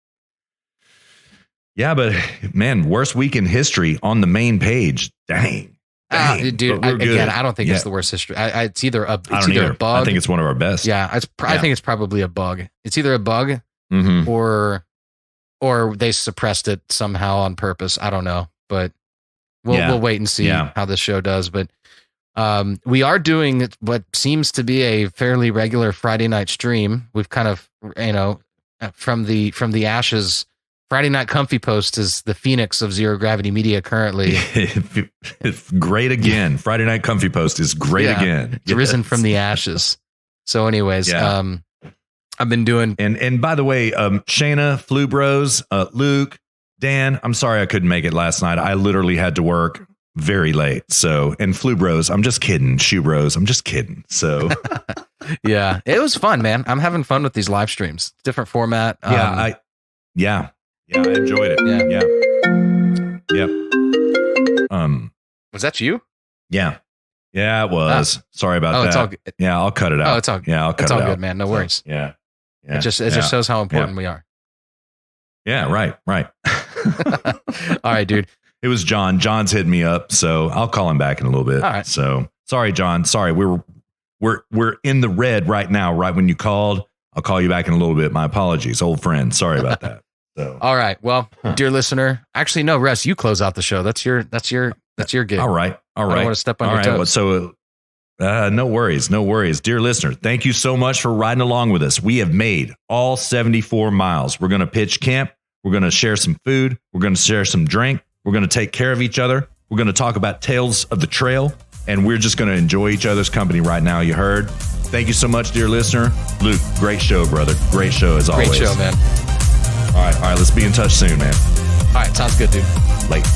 yeah, but man, worst week in history on the main page. Dang. Dude, again, I don't think it's the worst history. It's either a bug. I think it's one of our best. Yeah, I think it's probably a bug. It's either a bug or they suppressed it somehow on purpose. I don't know, but we'll wait and see how this show does. But we are doing what seems to be a fairly regular Friday night stream. We've kind of, from the ashes. Friday Night Comfy Post is the phoenix of Zero Gravity Media currently. It's great again. Friday Night Comfy Post is great again. It's risen from the ashes. So anyways, I've been doing... And by the way, Shayna, Flu Bros, Luke, Dan, I'm sorry I couldn't make it last night. I literally had to work very late. So, and Flu Bros, I'm just kidding. Shoe Bros, I'm just kidding. So... Yeah, it was fun, man. I'm having fun with these live streams. Different format. I enjoyed it. Yep. Was that you? Yeah, it was. Sorry about that. It's all good. Yeah, I'll cut it out. Oh, it's all. Yeah, I'll cut it's it all out. good, man. No worries. Yeah. It just shows how important we are. Yeah. Right. All right, dude. It was John. John's hitting me up, so I'll call him back in a little bit. All right. So sorry, John. Sorry, we're in the red right now. Right when you called, I'll call you back in a little bit. My apologies, old friend. Sorry about that. So. All right. Well, dear listener, actually, no, Russ, you close out the show. That's your gig. All right. I don't want to step on your toes. Well, so, no worries. Dear listener, thank you so much for riding along with us. We have made all 74 miles. We're going to pitch camp. We're going to share some food. We're going to share some drink. We're going to take care of each other. We're going to talk about tales of the trail, and we're just going to enjoy each other's company right now. You heard. Thank you so much, dear listener. Luke, great show, brother. Great show as always. Great show, man. All right. Let's be in touch soon, man. All right. Sounds good, dude. Late.